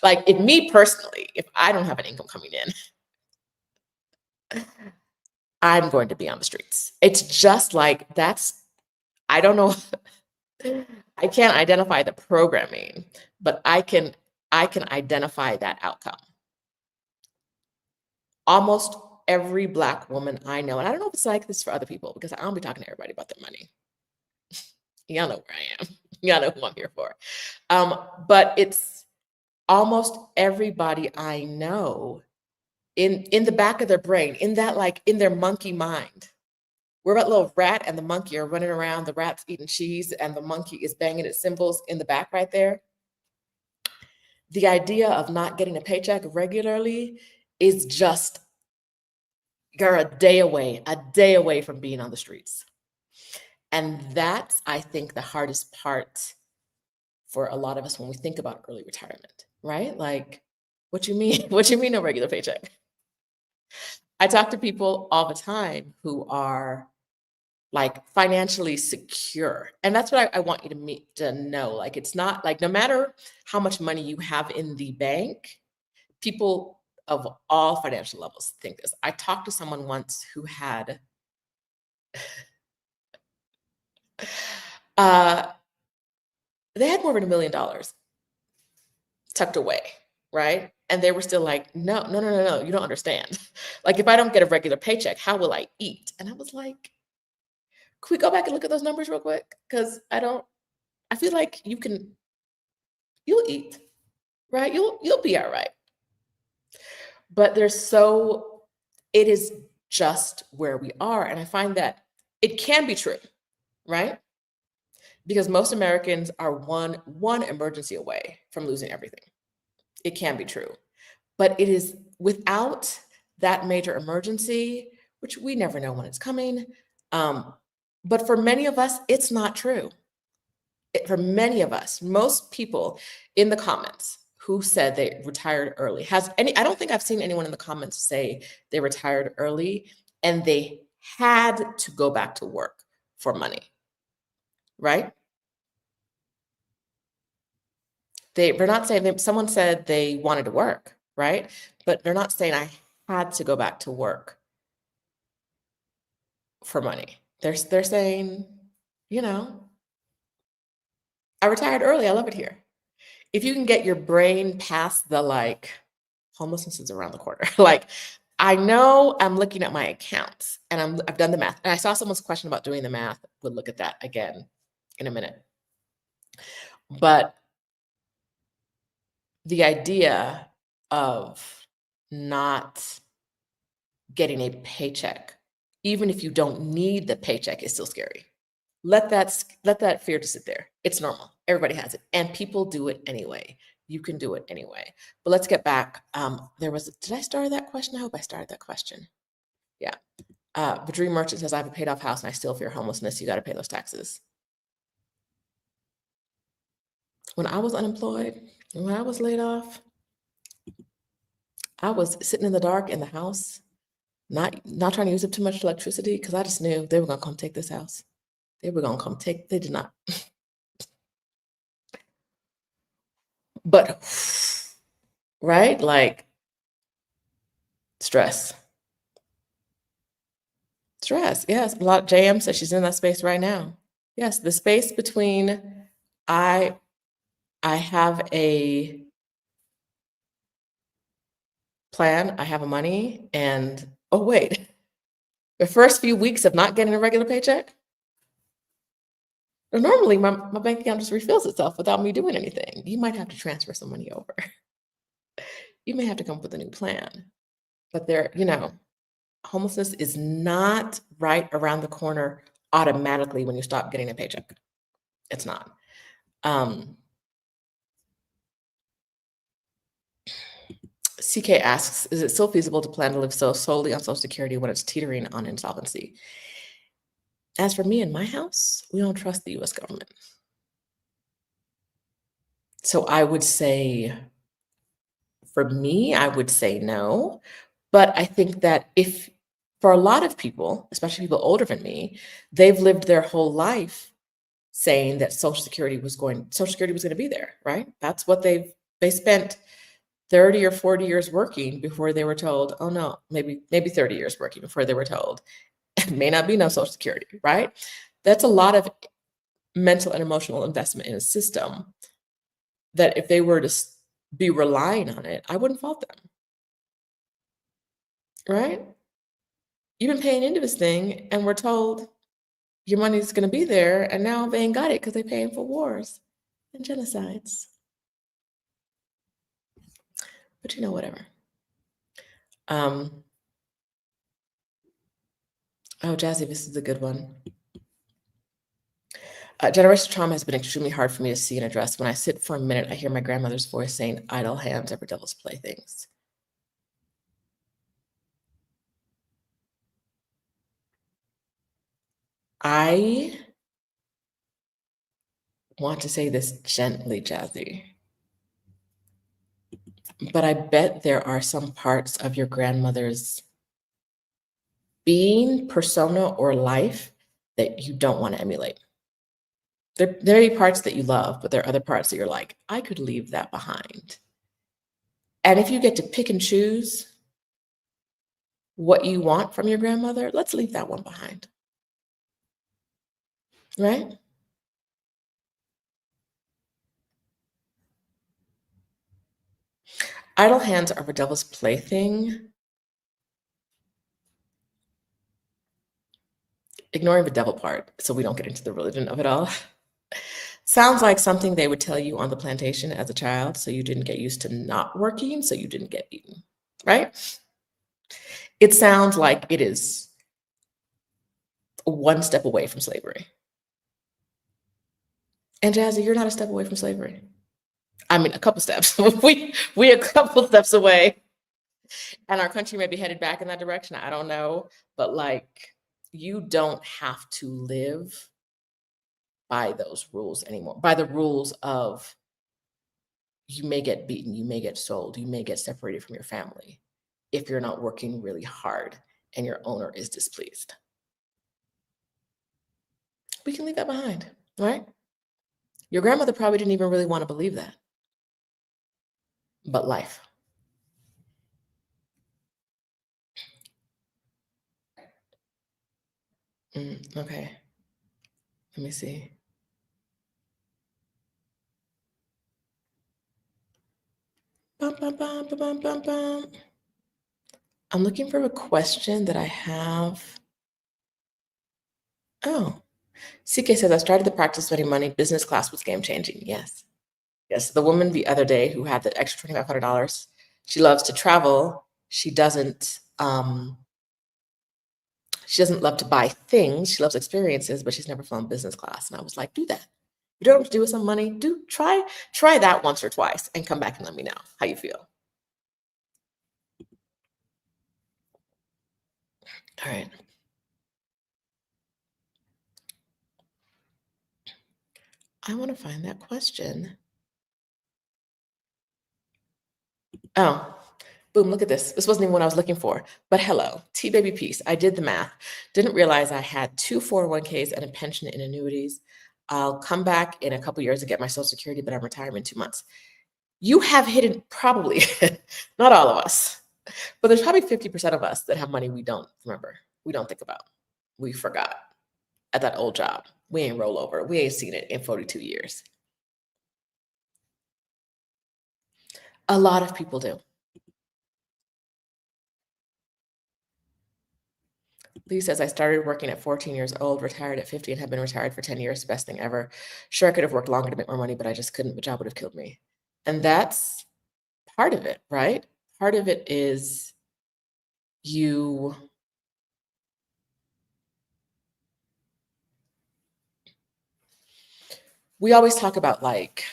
Like me personally, if I don't have an income coming in, I'm going to be on the streets. It's just like I don't know. I can't identify the programming, but I can identify that outcome. Almost every Black woman I know, and I don't know if it's like this for other people because I don't be talking to everybody about their money. Y'all know where I am. Y'all know who I'm here for. But it's almost everybody I know in the back of their brain, in their monkey mind. Where that little rat and the monkey are running around, the rat's eating cheese and the monkey is banging its cymbals in the back right there. The idea of not getting a paycheck regularly is just, you're a day away from being on the streets. And that's, I think, the hardest part for a lot of us when we think about early retirement, right? Like, what you mean? What you mean no regular paycheck? I talk to people all the time who are like financially secure. And that's what I want you to know. Like, it's not like, no matter how much money you have in the bank, people of all financial levels think this. I talked to someone once who had they had more than $1 million tucked away, right? And they were still like, no, you don't understand. Like, if I don't get a regular paycheck, how will I eat? And I was like, can we go back and look at those numbers real quick? Because I feel like you can You'll eat, right? You'll be all right. But it is just where we are. And I find that it can be true, right? Because most Americans are one emergency away from losing everything. It can be true. But it is without that major emergency, which we never know when it's coming. Um, but for many of us, it's not true. For many of us, most people in the comments who said they retired early I don't think I've seen anyone in the comments say they retired early and they had to go back to work for money, right? They're not saying someone said they wanted to work, right? But they're not saying I had to go back to work for money. They're saying, you know, I retired early. I love it here. If you can get your brain past the like, homelessness is around the corner. Like, I know I'm looking at my accounts and I've done the math. And I saw someone's question about doing the math. We'll look at that again in a minute. But the idea of not getting a paycheck, even if you don't need the paycheck, is still scary. Let that fear just sit there. It's normal. Everybody has it, and people do it anyway. You can do it anyway. But let's get back. Did I start that question? I hope I started that question. Yeah. The Dream Merchant says, I have a paid off house and I still fear homelessness. You got to pay those taxes. When I was unemployed, when I was laid off, I was sitting in the dark in the house, not trying to use up too much electricity because I just knew they were gonna come take this house. They were gonna come take. They did not. But right, like stress. Stress, yes. A lot JM says she's in that space right now. Yes, the space between I I have a plan, I have a money, and oh wait, the first few weeks of not getting a regular paycheck, normally my bank account just refills itself without me doing anything. You might have to transfer some money over. You may have to come up with a new plan. But homelessness is not right around the corner automatically when you stop getting a paycheck. It's not. Um, CK asks, is it still feasible to plan to live so solely on Social Security when it's teetering on insolvency? As for me and my house, we don't trust the US government. So I would say, for me, I would say no. But I think that for a lot of people, especially people older than me, they've lived their whole life saying that Social Security was going to be there, right? That's what they spent 30 or 40 years working before they were told, oh no, maybe 30 years working before they were told, it may not be no Social Security, right? That's a lot of mental and emotional investment in a system that if they were to be relying on it, I wouldn't fault them, right? You've been paying into this thing and we're told your money's going to be there, and now they ain't got it because they're paying for wars and genocides. But whatever. Oh, Jazzy, this is a good one. Generational trauma has been extremely hard for me to see and address. When I sit for a minute, I hear my grandmother's voice saying, idle hands are for devil's playthings. I want to say this gently, Jazzy, but I bet there are some parts of your grandmother's being, persona, or life that you don't want to emulate. There may be parts that you love, but there are other parts that you're like, I could leave that behind. And if you get to pick and choose what you want from your grandmother, let's leave that one behind. Right? Idle hands are a devil's plaything. Ignoring the devil part, so we don't get into the religion of it all. Sounds like something they would tell you on the plantation as a child, so you didn't get used to not working, so you didn't get eaten, right? It sounds like it is one step away from slavery. And Jazzy, you're not a step away from slavery. I mean, a couple steps. we a couple steps away, and our country may be headed back in that direction. I don't know, but like, you don't have to live by those rules anymore. By the rules of you may get beaten, you may get sold, you may get separated from your family if you're not working really hard and your owner is displeased. We can leave that behind, right? Your grandmother probably didn't even really want to believe that, but life. Okay, let me see. Bum, bum, bum, bum, bum, bum, bum. I'm looking for a question that I have. Oh, CK says, I started the practice spending money. Business class was game changing. Yes. Yes. The woman the other day who had the extra $2,500, she loves to travel. She doesn't love to buy things. She loves experiences, but she's never flown business class. And I was like, do that. You don't have to do with some money. Try that once or twice and come back and let me know how you feel. All right. I want to find that question. Oh, boom, look at this. This wasn't even what I was looking for. But hello, T-baby piece. I did the math. Didn't realize I had 2 401ks and a pension in annuities. I'll come back in a couple years to get my Social Security, but I'm retiring in 2 months. You have hidden probably, not all of us, but there's probably 50% of us that have money we don't remember. We don't think about. We forgot at that old job. We ain't roll over. We ain't seen it in 42 years. A lot of people do. Lee says, I started working at 14 years old, retired at 50, and have been retired for 10 years. Best thing ever. Sure, I could have worked longer to make more money, but I just couldn't. The job would have killed me. And that's part of it, right? Part of it is you. We always talk about like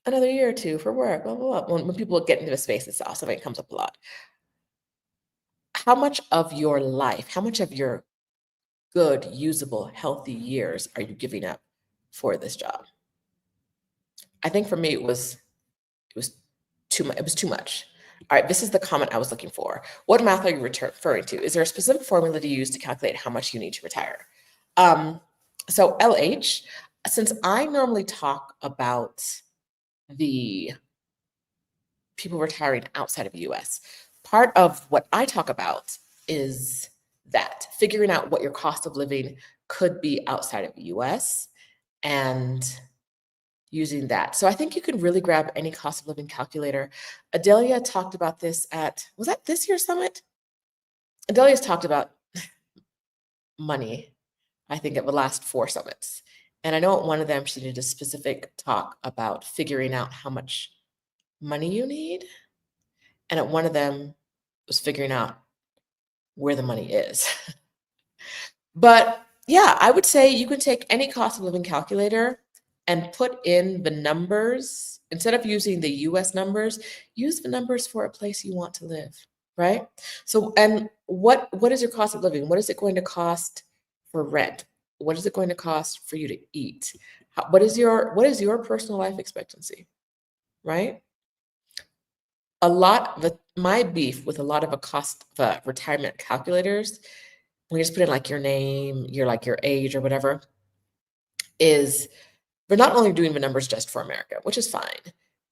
another year or two for work, blah, blah, blah. When people get into the space itself, something comes up a lot. How much of your life, how much of your good, usable, healthy years are you giving up for this job? I think for me, it was too much. It was too much. All right, this is the comment I was looking for. What math are you referring to? Is there a specific formula to use to calculate how much you need to retire? So LH, since I normally talk about the people retiring outside of the US, part of what I talk about is that figuring out what your cost of living could be outside of the US and using that. So I think you can really grab any cost of living calculator. Adelia talked about this was that this year's summit? Adelia's talked about money, I think, at the last 4 summits. And I know at one of them, she did a specific talk about figuring out how much money you need. And at one of them was figuring out where the money is. But yeah, I would say you can take any cost of living calculator and put in the numbers. Instead of using the US numbers, use the numbers for a place you want to live, right? So, and what is your cost of living? What is it going to cost for rent? What is it going to cost for you to eat? What is your personal life expectancy, right? My beef with a lot of retirement calculators, when you just put in like your name, your age or whatever, is they're not only doing the numbers just for America, which is fine,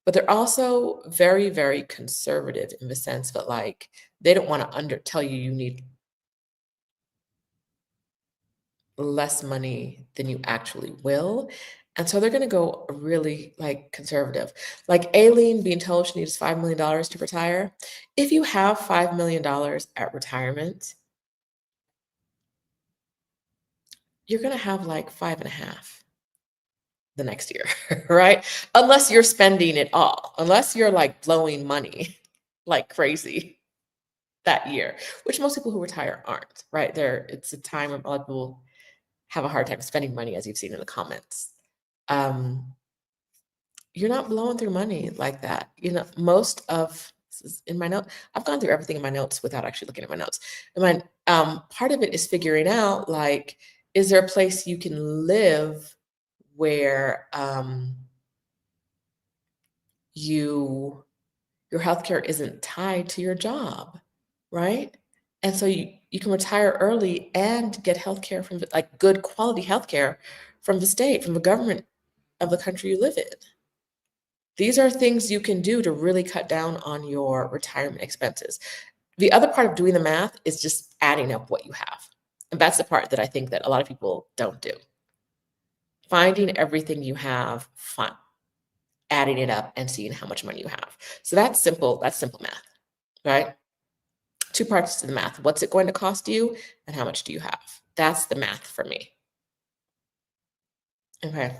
but they're also very, very conservative in the sense that like they don't want to tell you you need less money than you actually will. And so they're going to go really like conservative. Like Aileen being told she needs $5 million to retire. If you have $5 million at retirement, you're going to have like 5.5. the next year, right? Unless you're spending it all, unless you're like blowing money like crazy that year, which most people who retire aren't, right? It's a time where a lot of people have a hard time spending money, as you've seen in the comments. Um, you're not blowing through money like that. You know, most of this is in my note. I've gone through everything in my notes without actually looking at my notes. And my part of it is figuring out like, is there a place you can live where your healthcare isn't tied to your job, right? And so you can retire early and get healthcare from like good quality healthcare from the state, from the government of the country you live in. These are things you can do to really cut down on your retirement expenses. The other part of doing the math is just adding up what you have. And that's the part that I think that a lot of people don't do. Finding everything you have, fun, adding it up and seeing how much money you have. So that's simple math, right? Two parts to the math. What's it going to cost you and how much do you have? That's the math for me. Okay.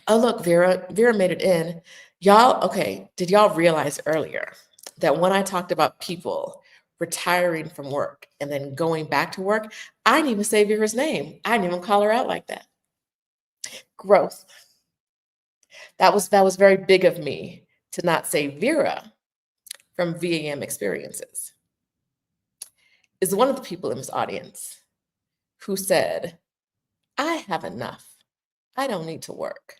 Oh, look, Vera made it in. Y'all, okay, did y'all realize earlier that when I talked about people retiring from work and then going back to work, I didn't even say Vera's name. I didn't even call her out like that. Growth. That was very big of me to not say Vera from VAM Experiences. Is one of the people in this audience who said, I have enough. I don't need to work.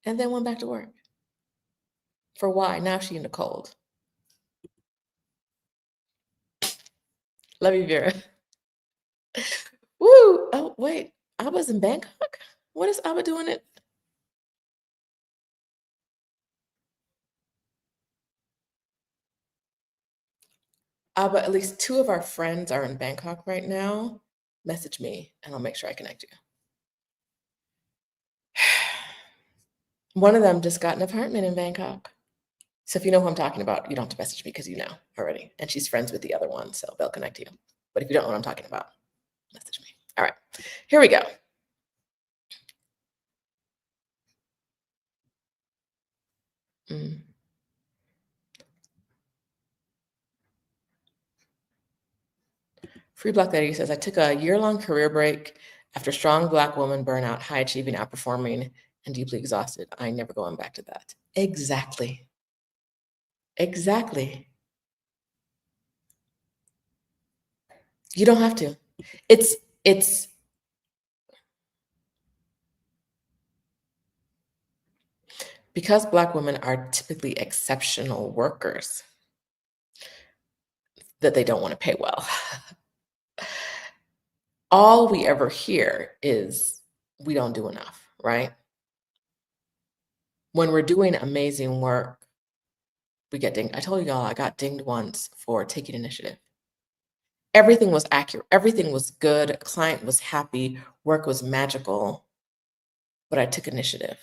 And then went back to work. For why? Now she in the cold. Love you, Vera. Woo! Oh, wait. I was in Bangkok? What is Abba doing it? Abba, at least two of our friends are in Bangkok right now. Message me and I'll make sure I connect you. One of them just got an apartment in Bangkok. So if you know who I'm talking about, you don't have to message me because you know already. And she's friends with the other one, so they'll connect you. But if you don't know what I'm talking about, message me. All right, here we go. Mm. Free Black Lady says, I took a year-long career break after strong Black woman burnout, high achieving, outperforming, and deeply exhausted. I ain't never going back to that. Exactly. Exactly. You don't have to. It's because Black women are typically exceptional workers that they don't want to pay well. All we ever hear is we don't do enough, right? When we're doing amazing work, we get dinged. I told y'all I got dinged once for taking initiative. Everything was accurate. Everything was good. Client was happy. Work was magical. But I took initiative.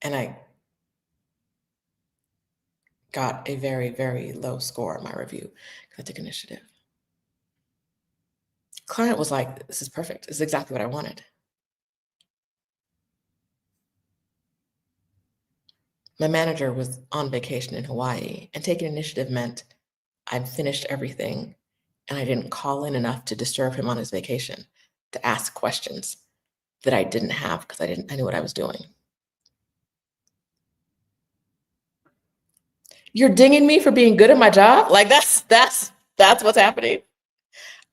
And I got a very, very low score on my review because I took initiative. Client was like, this is perfect. This is exactly what I wanted. My manager was on vacation in Hawaii, and taking initiative meant I'd finished everything and I didn't call in enough to disturb him on his vacation to ask questions that I didn't have because I knew what I was doing. You're dinging me for being good at my job? Like that's what's happening.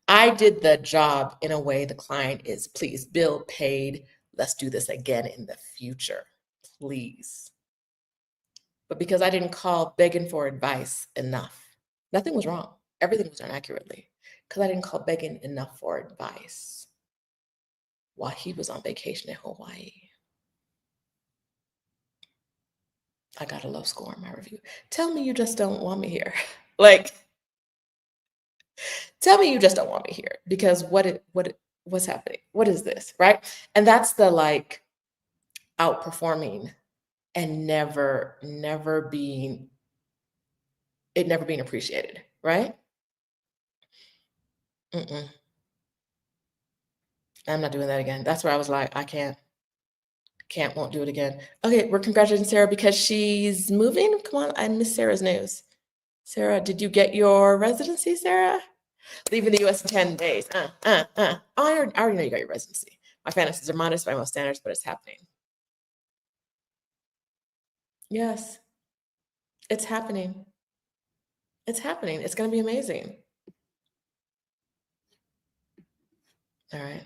I did the job in a way the client is please, bill paid. Let's do this again in the future, please. But because I didn't call begging for advice enough, nothing was wrong. Everything was done accurately because I didn't call begging enough for advice while he was on vacation in Hawaii. I got a low score on my review. Tell me you just don't want me here. Like, tell me you just don't want me here because what's happening? What is this, right? And that's the like outperforming and never being appreciated, right? Mm-mm. I'm not doing that again. That's where I was like, I can't. Can't, won't do it again. Okay, we're congratulating Sarah because she's moving. Come on, I missed Sarah's news. Sarah, did you get your residency, Sarah? Leaving the US in 10 days. Oh, I already know you got your residency. My fantasies are modest by most standards, but it's happening. Yes, it's happening. It's happening. It's going to be amazing. All right.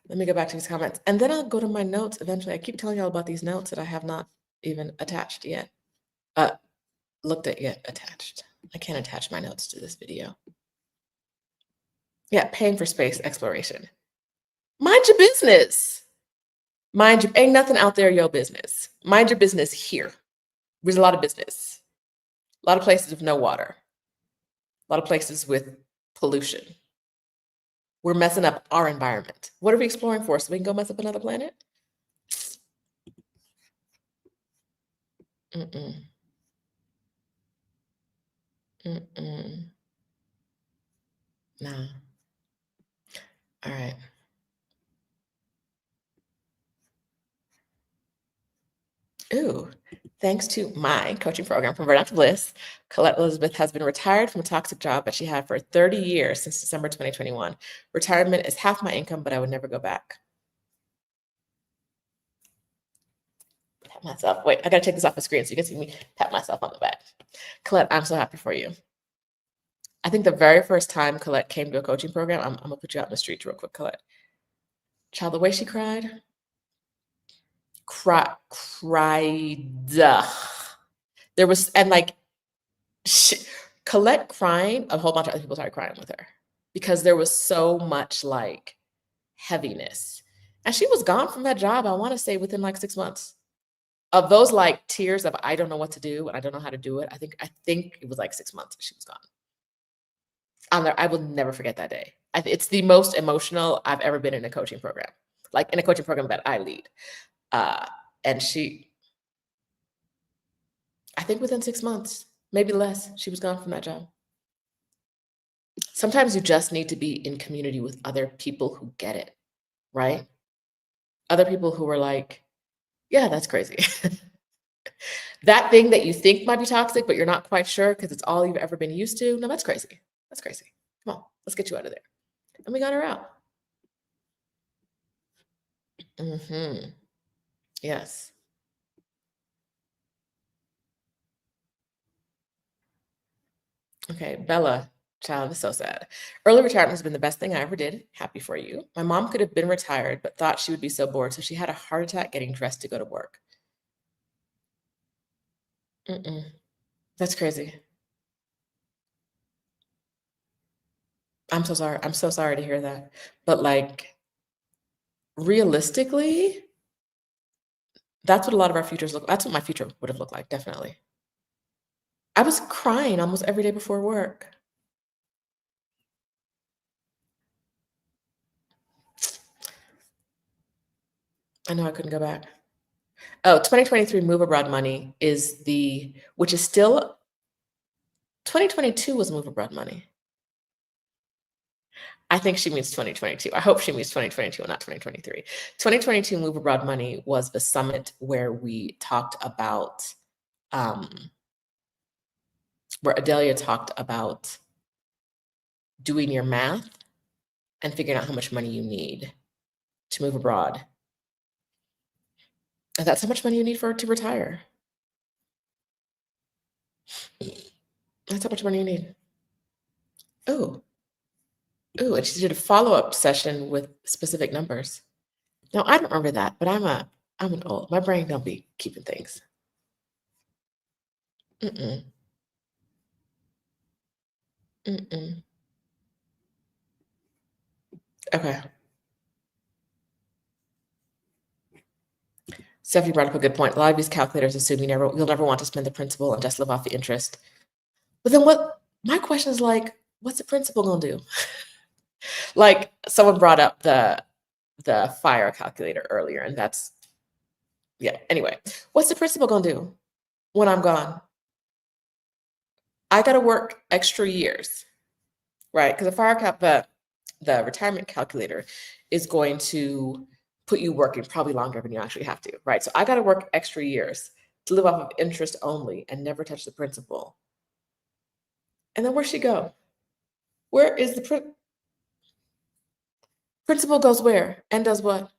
Let me go back to these comments. And then I'll go to my notes eventually. I keep telling y'all about these notes that I have not even attached yet. Looked at yet, attached. I can't attach my notes to this video. Yeah, paying for space exploration. Mind your business. Ain't nothing out there your business. Mind your business here. There's a lot of business. A lot of places with no water. A lot of places with pollution. We're messing up our environment. What are we exploring for? So we can go mess up another planet? Mm-mm. Mm-mm. Nah. All right. Ooh, thanks to my coaching program from Burnout to Bliss, Colette Elizabeth has been retired from a toxic job that she had for 30 years since December 2021. Retirement is half my income, but I would never go back. Pat myself. Wait, I gotta take this off the screen so you can see me pat myself on the back. Colette, I'm so happy for you. I think the very first time Colette came to a coaching program, I'm gonna put you out in the streets real quick, Colette. Child, the way she cried. Cried. There was, and like, Colette crying, a whole bunch of other people started crying with her because there was so much like heaviness. And she was gone from that job, I want to say within like 6 months. Of those like tears of I don't know what to do and I don't know how to do it. I think it was like 6 months she was gone. I will never forget that day. It's the most emotional I've ever been in a coaching program, like in a coaching program that I lead. And I think within 6 months, maybe less, she was gone from that job. Sometimes you just need to be in community with other people who get it, right? Other people who are like, yeah, that's crazy. That thing that you think might be toxic, but you're not quite sure because it's all you've ever been used to. No, that's crazy. That's crazy. Come on, let's get you out of there. And we got her out. Yes. Okay, Bella, child, is so sad. Early retirement has been the best thing I ever did. Happy for you. My mom could have been retired, but thought she would be so bored, so she had a heart attack getting dressed to go to work. That's crazy. I'm so sorry. I'm so sorry to hear that. But like, realistically, that's what a lot of our futures look. That's what my future would have looked like, definitely. I was crying almost every day before work. I know I couldn't go back. Oh, 2023 move abroad money is which is still 2022 was move abroad money. I think she means 2022. I hope she means 2022 and not 2023. 2022 move abroad money was the summit where we talked about, where Adelia talked about doing your math and figuring out how much money you need to move abroad. And that's how much money you need to retire. That's how much money you need. Oh, and she did a follow-up session with specific numbers. Now I don't remember that, but I'm an old. My brain don't be keeping things. Mm-mm. Mm-mm. Okay. Stephanie brought up a good point. A lot of these calculators assume you'll never want to spend the principal and just live off the interest. But then my question is like, what's the principal gonna do? Like someone brought up the fire calculator earlier, and anyway, what's the principal gonna do when I'm gone? I gotta work extra years, right? Because the retirement calculator is going to put you working probably longer than you actually have to, right? So I got to work extra years to live off of interest only and never touch the principal. And then where'd she go? Where is the principal goes where and does what?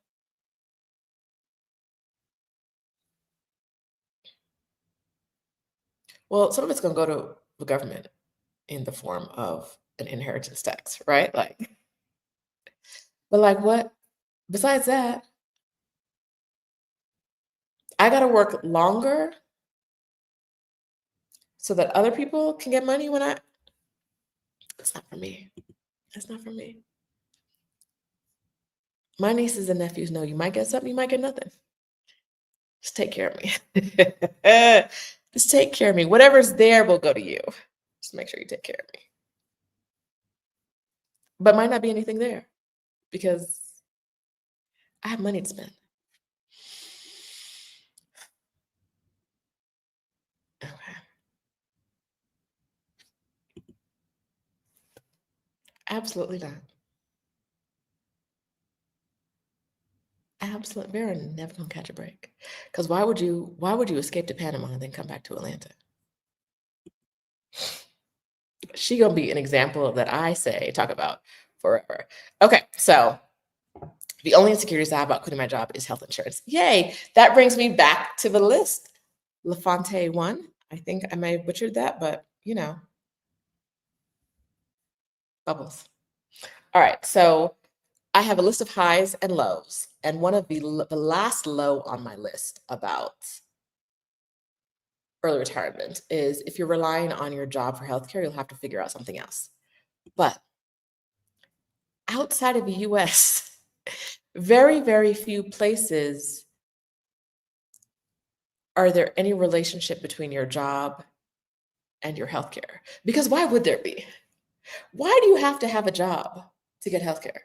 Well, some of it's going to go to the government in the form of an inheritance tax, right? Like, but like what? Besides that, I got to work longer so that other people can get money when it's not for me. It's not for me. My nieces and nephews know you might get something, you might get nothing. Just take care of me. Just take care of me. Whatever's there will go to you. Just make sure you take care of me. But might not be anything there because I have money to spend. Okay. Absolutely not. Absolutely. We're never gonna catch a break. Because why would you escape to Panama and then come back to Atlanta? She gonna be an example that I say talk about forever. Okay, so the only insecurities I have about quitting my job is health insurance. Yay! That brings me back to the list. LaFontaine 1. I think I may have butchered that, but bubbles. All right, so I have a list of highs and lows, and one of the last low on my list about early retirement is if you're relying on your job for healthcare, you'll have to figure out something else. But outside of the US, very, very few places are there any relationship between your job and your healthcare. Because why would there be? Why do you have to have a job to get healthcare?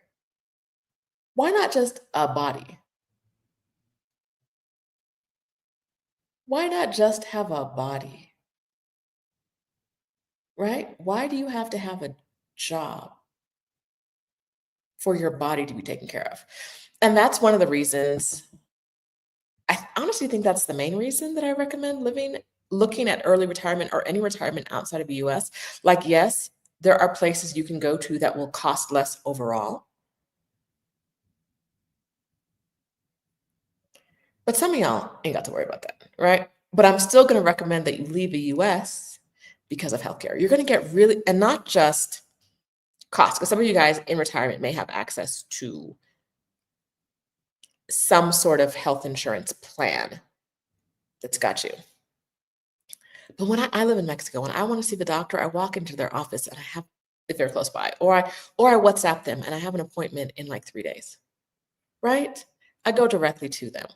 Why not just a body? Why not just have a body? Right? Why do you have to have a job for your body to be taken care of? And that's one of the reasons, I honestly think that's the main reason that I recommend looking at early retirement or any retirement outside of the US. Like, yes, there are places you can go to that will cost less overall. But some of y'all ain't got to worry about that, right? But I'm still going to recommend that you leave the US because of healthcare. You're going to get really, and not just cost, because some of you guys in retirement may have access to some sort of health insurance plan that's got you. But when I live in Mexico, when I want to see the doctor, I walk into their office and I have, if they're close by, or I WhatsApp them and I have an appointment in like 3 days, right? I go directly to them.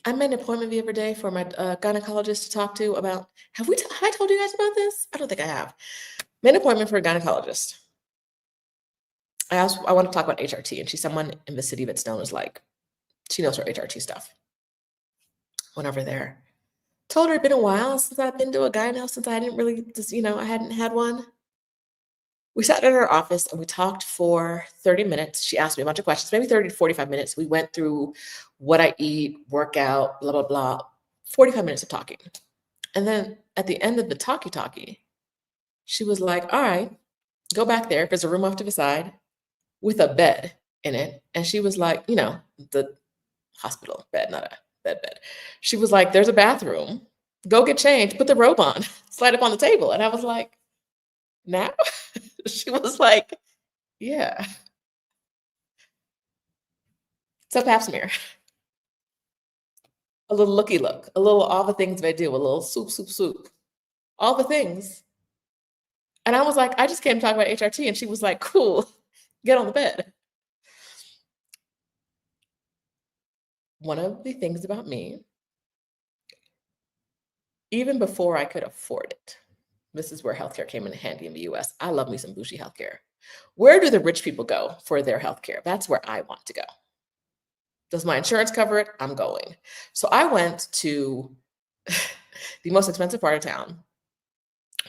I made an appointment the other day for my gynecologist to talk to about, have I told you guys about this? I don't think I have. Made an appointment for a gynecologist. I want to talk about HRT, and she's someone in the city that's known as like, she knows her HRT stuff. Went over there. Told her it'd been a while since I've been to a gyno, since I didn't really just, I hadn't had one. We sat in her office and we talked for 30 minutes. She asked me a bunch of questions, maybe 30 to 45 minutes. We went through what I eat, workout, blah, blah, blah. 45 minutes of talking. And then at the end of the talkie, she was like, all right, go back there. There's a room off to the side with a bed in it. And she was like, the hospital bed, not a bed. She was like, there's a bathroom. Go get changed, put the robe on, slide up on the table. And I was like, now? She was like, yeah. So pap smear, a little looky look, a little all the things they do, a little soup, all the things. And I was like, I just came to talk about HRT. And she was like, cool, get on the bed. One of the things about me, even before I could afford it, this is where healthcare came in handy in the US. I love me some bougie healthcare. Where do the rich people go for their healthcare? That's where I want to go. Does my insurance cover it? I'm going. So I went to the most expensive part of town,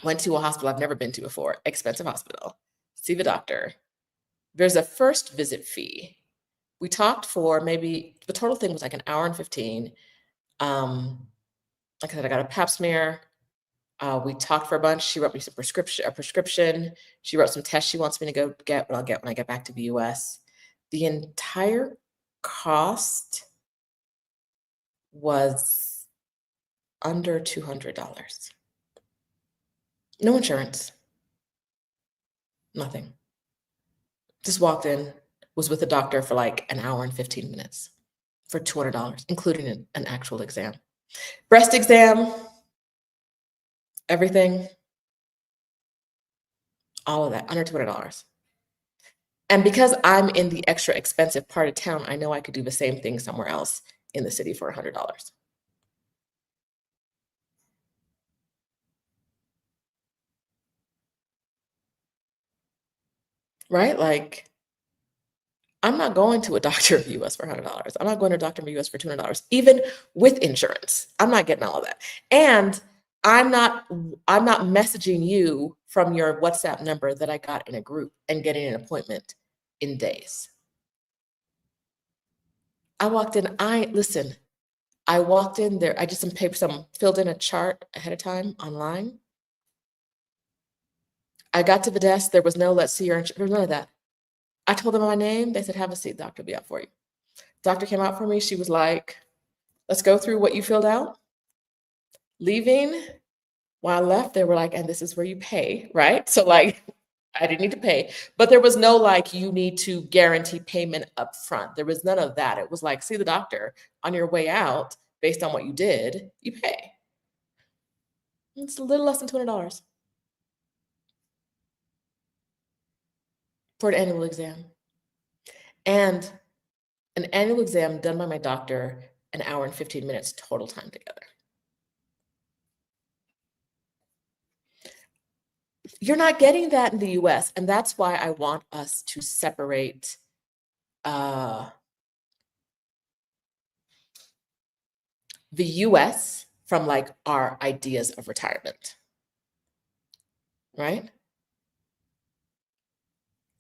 went to a hospital I've never been to before, expensive hospital, see the doctor. There's a first visit fee We talked for maybe the total thing was like an hour and 15. Like I said, I got a pap smear. We talked for a bunch. She wrote me a prescription. She wrote some tests she wants me to go get, but I'll get when I get back to the US. The entire cost was under $200. No insurance, nothing. Just walked in, was with the doctor for like an hour and 15 minutes for $200, including an actual exam. Breast exam, everything, all of that, under $200. And because I'm in the extra expensive part of town, I know I could do the same thing somewhere else in the city for $100. Right? Like, I'm not going to a doctor in the US for $100. I'm not going to a doctor in the US for $200, even with insurance. I'm not getting all of that. And I'm not I'm not messaging you from your WhatsApp number that I got in a group and getting an appointment in days. I walked in, I walked in there, I did some paper, filled in a chart ahead of time online. I got to the desk, there was no let's see your there was none of that. I told them my name, they said, have a seat, doctor will be out for you. Doctor came out for me, she was like, let's go through what you filled out. Leaving, when I left, they were like, and this is where you pay, right? So like, I didn't need to pay, but there was no like, you need to guarantee payment up front. There was none of that. It was like, see the doctor on your way out, based on what you did, you pay. It's a little less than $200 for an annual exam. And an annual exam done by my doctor, an hour and 15 minutes total time together. You're not getting that in the US. And that's why I want us to separate the US from like our ideas of retirement, right?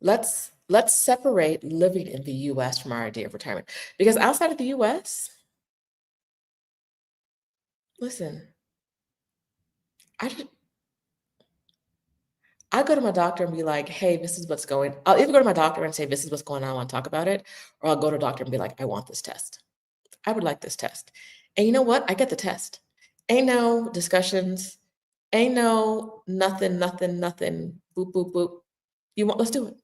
Let's separate living in the US from our idea of retirement. Because outside of the US, listen, I go to my doctor and be like, hey, this is what's going. I'll either go to my doctor and say, this is what's going on, I want to talk about it, or I'll go to a doctor and be like, I want this test. I would like this test. And you know what? I get the test. Ain't no discussions. Ain't no nothing, nothing, nothing. Boop, boop, boop. You want, let's do it.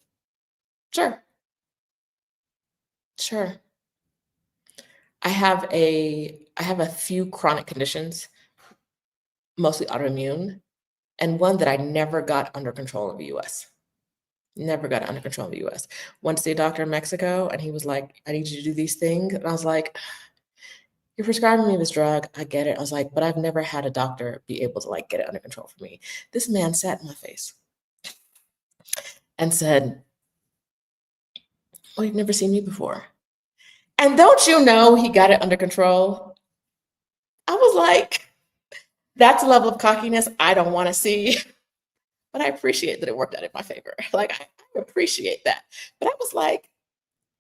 Sure. Sure. I have a few chronic conditions, mostly autoimmune, and one that I never got under control in the US. Never got it under control in the US. Went to see a doctor in Mexico, and he was like, I need you to do these things. And I was like, you're prescribing me this drug. I get it. I was like, but I've never had a doctor be able to like get it under control for me. This man sat in my face and said, oh, you've never seen me before. And don't you know he got it under control? I was like, that's a level of cockiness I don't want to see. But I appreciate that it worked out in my favor. Like, I appreciate that. But I was like,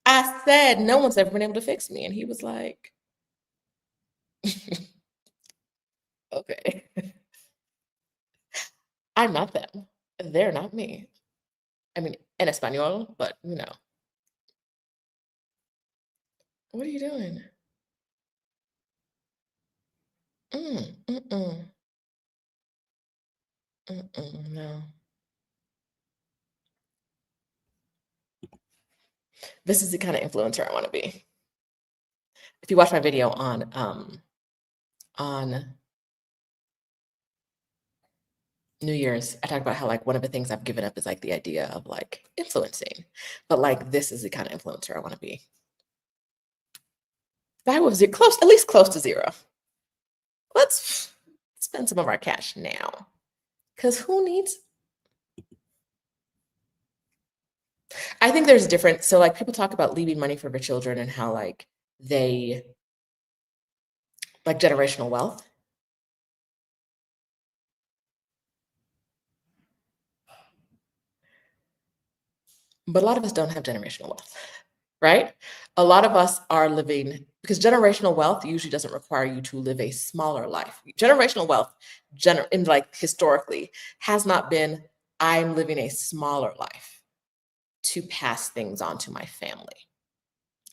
I said, no one's ever been able to fix me. And he was like, okay. I'm not them. They're not me. I mean, in Espanol, but you know. What are you doing? Mm-mm, no. This is the kind of influencer I want to be. If you watch my video on New Year's, I talk about how like one of the things I've given up is like the idea of like influencing, but like this is the kind of influencer I want to be. That was close, at least close to zero. Let's spend some of our cash now, because who needs? I think there's a difference. So like people talk about leaving money for their children and how like they like generational wealth. But a lot of us don't have generational wealth. right? A lot of us are living because generational wealth usually doesn't require you to live a smaller life. Generational wealth, in like historically, has not been I'm living a smaller life to pass things on to my family,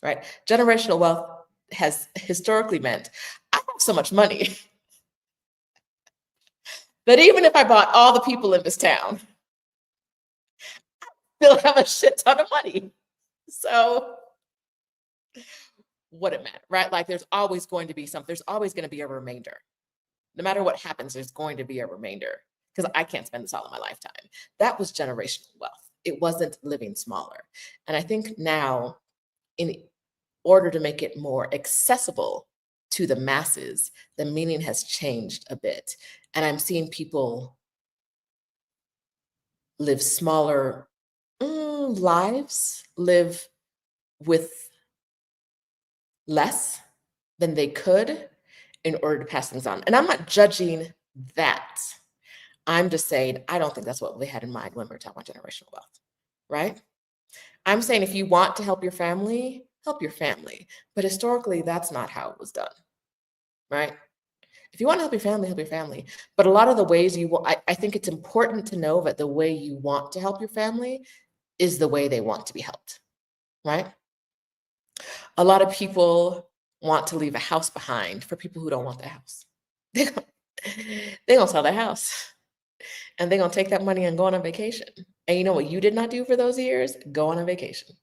right? Generational wealth has historically meant I have so much money that even if I bought all the people in this town, they'll have a shit ton of money. So what it meant, right? Like there's always going to be there's always going to be a remainder. No matter what happens, there's going to be a remainder because I can't spend this all in my lifetime. That was generational wealth. It wasn't living smaller. And I think now, in order to make it more accessible to the masses, the meaning has changed a bit. And I'm seeing people live smaller lives, live with less than they could in order to pass things on. And I'm not judging that. I'm just saying, I don't think that's what they had in mind when we were talking about generational wealth, right? I'm saying if you want to help your family, help your family. But historically, that's not how it was done, right? If you want to help your family, help your family. But a lot of the ways you will, I think it's important to know that the way you want to help your family is the way they want to be helped, right? A lot of people want to leave a house behind for people who don't want the house. They're going to sell their house and they're going to take that money and go on a vacation. And you know what you did not do for those years? Go on a vacation,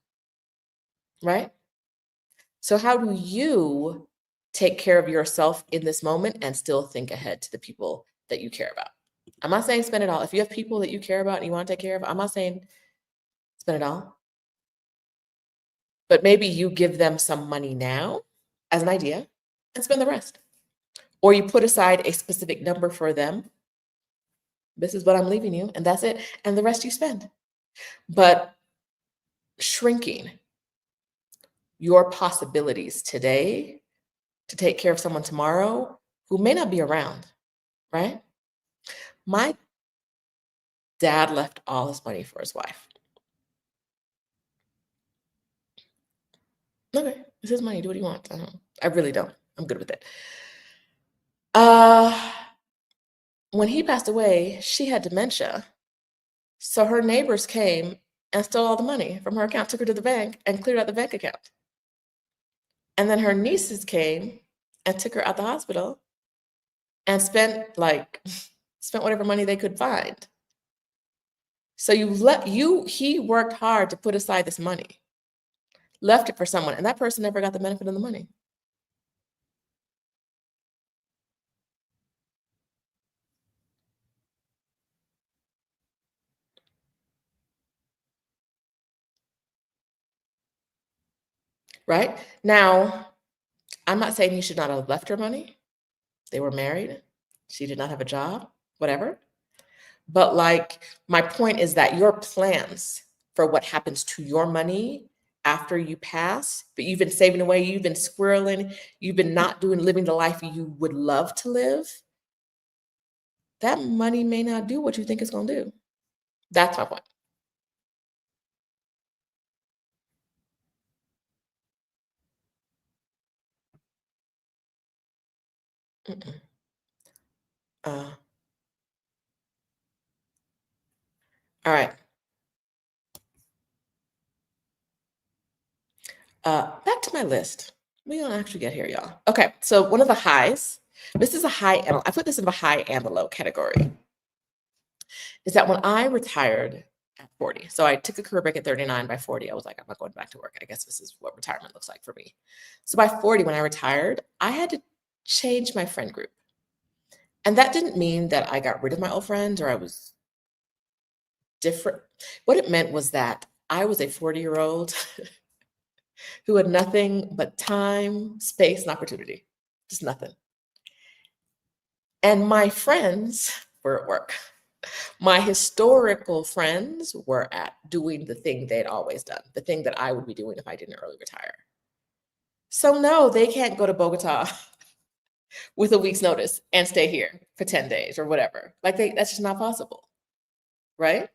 right? So how do you take care of yourself in this moment and still think ahead to the people that you care about? I'm not saying spend it all. If you have people that you care about and you want to take care of, I'm not saying spend it all. But maybe you give them some money now as an idea and spend the rest. Or you put aside a specific number for them. This is what I'm leaving you, and that's it. And the rest you spend. But shrinking your possibilities today to take care of someone tomorrow who may not be around, right? My dad left all his money for his wife. Okay, it's his money. Do what he wants. I really don't. I'm good with it. When he passed away, she had dementia. So her neighbors came and stole all the money from her account, took her to the bank and cleared out the bank account. And then her nieces came and took her out the hospital and spent whatever money they could find. So he worked hard to put aside this money, left it for someone, and that person never got the benefit of the money. Right? Now, I'm not saying he should not have left her money. They were married. She did not have a job, whatever. But my point is that your plans for what happens to your money after you pass, but you've been saving away, you've been squirreling, you've been not living the life you would love to live, that money may not do what you think it's going to do. That's my point. Mm-mm. All right. Back to my list. We don't actually get here, y'all. Okay, so one of the highs, this is a high, I put this in the high and the low category, is that when I retired at 40, so I took a career break at 39, by 40, I was like, I'm not going back to work. I guess this is what retirement looks like for me. So by 40, when I retired, I had to change my friend group. And that didn't mean that I got rid of my old friends or I was different. What it meant was that I was a 40-year-old who had nothing but time, space, and opportunity, just nothing. And my friends were at work. My historical friends were at doing the thing they'd always done, the thing that I would be doing if I didn't early retire. So no, they can't go to Bogota with a week's notice and stay here for 10 days or whatever. That's just not possible, right?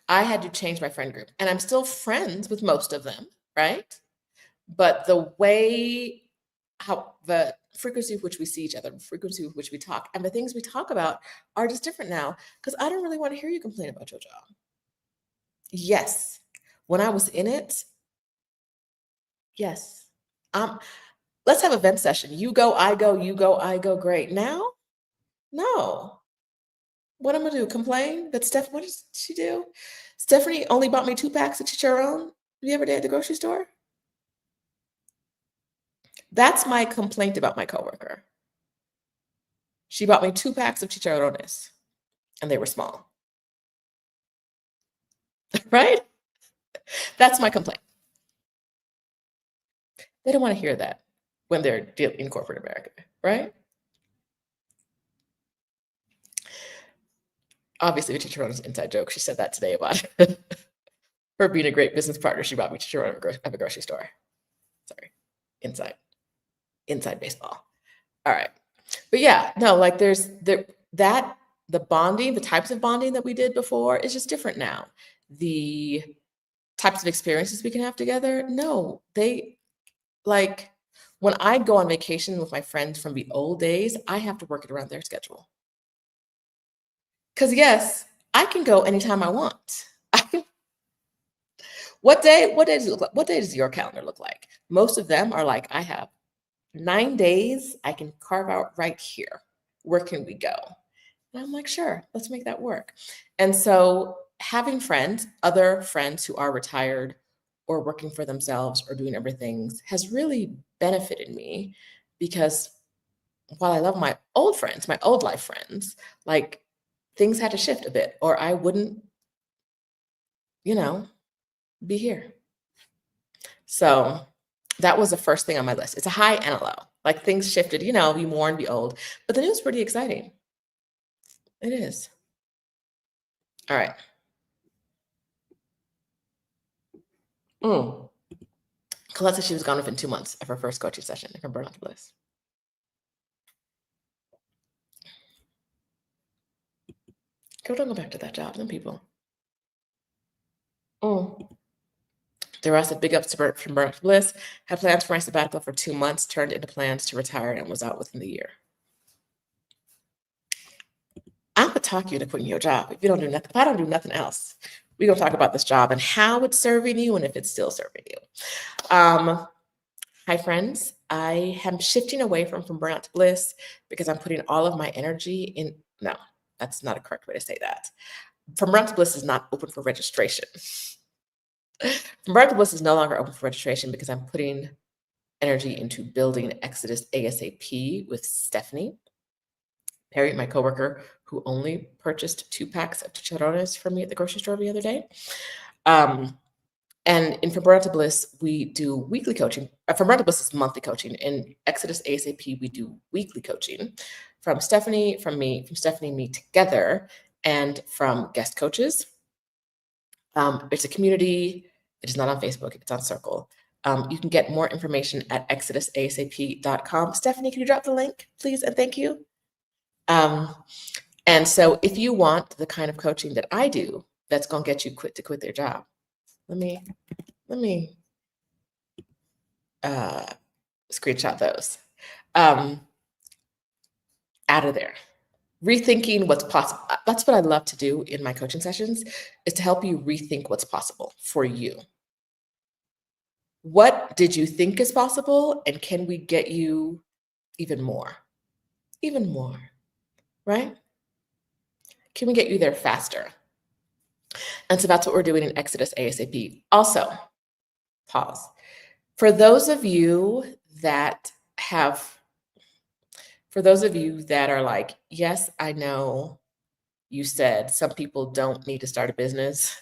I had to change my friend group, and I'm still friends with most of them, right? But the way how the frequency with which we see each other, the frequency with which we talk, and the things we talk about are just different now because I don't really want to hear you complain about your job. Yes. When I was in it, yes. Um, let's have a vent session. You go, I go, you go, I go. Great. Now, no. What I'm gonna do? Complain? But Steph, what does she do? Stephanie only bought me 2 packs of chicharron the other day at the grocery store. That's my complaint about my coworker. She bought me 2 packs of chicharrones, and they were small. Right? That's my complaint. They don't want to hear that when they're in corporate America, right? Obviously, the chicharron is an inside joke. She said that today about her being a great business partner. She bought me chicharron at a grocery store. Sorry, inside baseball. All right, but yeah, no, like there's the bonding, the types of bonding that we did before is just different now. The types of experiences we can have together, no, they like when I go on vacation with my friends from the old days, I have to work it around their schedule. Because yes, I can go anytime I want. What day does your calendar look like? Most of them are like, I have 9 days I can carve out right here. Where can we go? And I'm like, sure, let's make that work. And so having friends, other friends who are retired or working for themselves or doing other things has really benefited me because while I love my old friends, my old life friends, like things had to shift a bit or I wouldn't, you know, be here. So that was the first thing on my list. It's a high and a low. Like things shifted, be more and be old. But the news is pretty exciting. It is. All right. Mm. Colette said she was gone within 2 months of her first coaching session from burnout to bliss. Go don't go back to that job, them people. Mm. The rest of big ups to from burnout to bliss. Had plans for my sabbatical for 2 months, turned into plans to retire, and was out within the year. I'm gonna talk you to quitting your job if you don't do nothing. If I don't do nothing else, we're gonna talk about this job and how it's serving you and if it's still serving you. Hi friends, I am shifting away from burnout to bliss because I'm putting all of my energy in. No, that's not a correct way to say that. From burnout to bliss is not open for registration. From burnout to bliss is no longer open for registration because I'm putting energy into building Exodus ASAP with Stephanie Perry, my coworker, who only purchased 2 packs of chicharrones from me at the grocery store the other day. And in From Burnout to Bliss, we do weekly coaching. From Burnout to Bliss is monthly coaching. In Exodus ASAP, we do weekly coaching from Stephanie, from me, from Stephanie and me together, and from guest coaches. It's a community. It is not on Facebook. It's on Circle. You can get more information at exodusasap.com. Stephanie, can you drop the link, please? And thank you. And so if you want the kind of coaching that I do, that's going to get you to quit their job. Let me screenshot those. Out of there. Rethinking what's possible. That's what I love to do in my coaching sessions is to help you rethink what's possible for you. What did you think is possible? And can we get you even more? Even more, right? Can we get you there faster? And so that's what we're doing in Exodus ASAP. Also, pause. For those of you that are like, yes, I know you said some people don't need to start a business,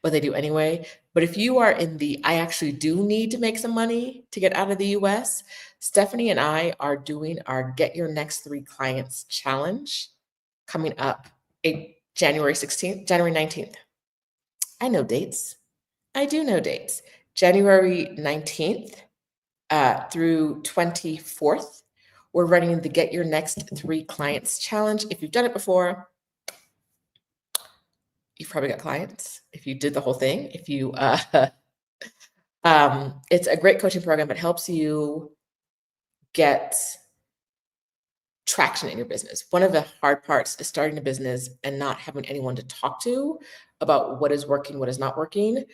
but they do anyway. But if you are in the, I actually do need to make some money to get out of the US, Stephanie and I are doing our Get Your Next 3 Clients Challenge coming up January 16th, January 19th. I know dates. I do know dates. January 19th through 24th. We're running the Get Your Next 3 Clients Challenge. If you've done it before, you've probably got clients. If you did the whole thing, if you, it's a great coaching program that helps you get traction in your business. One of the hard parts is starting a business and not having anyone to talk to about what is working, what is not working.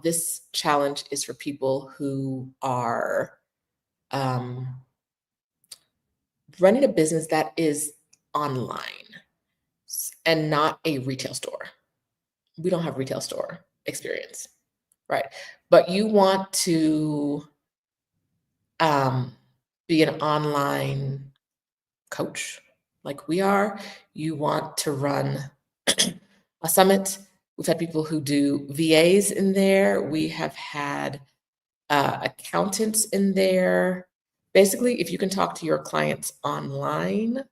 This challenge is for people who are um, running a business that is online and not a retail store. We don't have retail store experience, right? But you want to be an online coach like we are. You want to run a summit. We've had people who do VAs in there. We have had accountants in there. Basically, if you can talk to your clients online,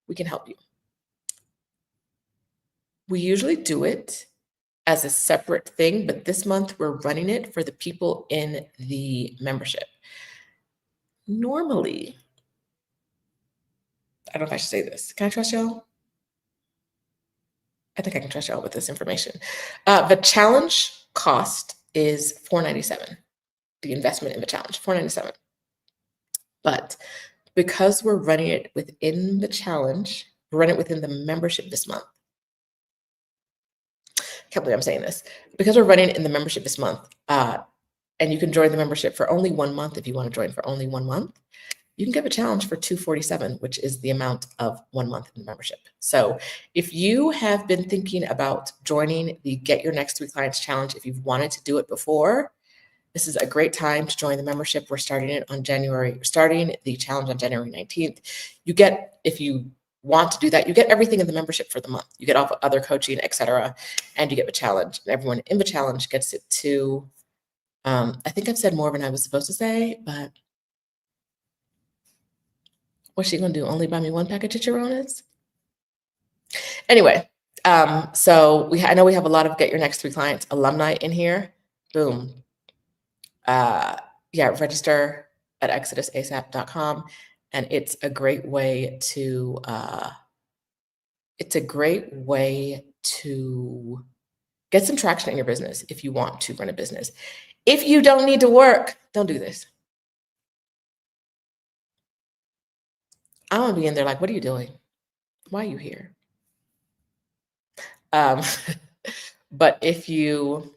we can help you. We usually do it as a separate thing, but this month we're running it for the people in the membership. Normally, I don't know if I should say this. Can I trust y'all? I think I can trust y'all with this information. The challenge cost is $497. The investment in the challenge, $497. But because we're running it within the challenge, we're running it within the membership this month. I can't believe I'm saying this. Because we're running it in the membership this month, and you can join the membership for only 1 month if you want to join for only 1 month. You can get a challenge for $247, which is the amount of 1 month in the membership. So if you have been thinking about joining the Get Your Next 3 Clients Challenge, if you've wanted to do it before, this is a great time to join the membership. We're starting the challenge on January 19th. You get, if you want to do that, you get everything in the membership for the month. You get all the other coaching, etc., and you get the challenge. And everyone in the challenge gets it too. I think I've said more than I was supposed to say, but what's she gonna do? Only buy me 1 pack of chicharrones? Anyway, so I know we have a lot of Get Your Next 3 Clients alumni in here. Boom. Yeah, register at exodusasap.com, and it's a great way to get some traction in your business if you want to run a business. If you don't need to work, don't do this. I'm gonna be in there like, what are you doing? Why are you here? But if you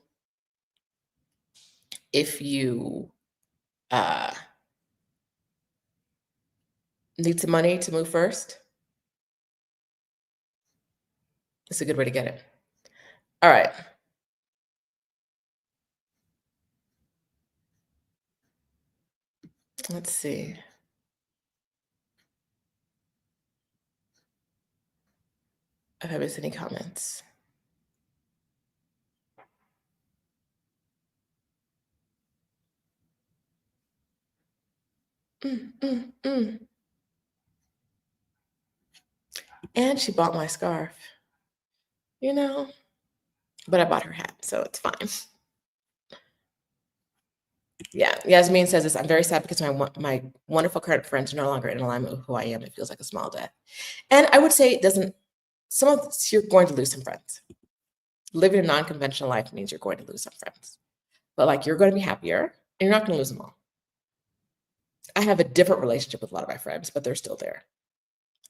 need some money to move first, it's a good way to get it. All right. Let's see. If I missed any comments. And she bought my scarf, but I bought her hat, so it's fine. Yeah, Yasmin says this. I'm very sad because my wonderful current friends are no longer in alignment with who I am. It feels like a small death. And I would say it doesn't, you're going to lose some friends. Living a non-conventional life means you're going to lose some friends. But like, you're going to be happier and you're not going to lose them all. I have a different relationship with a lot of my friends, but they're still there.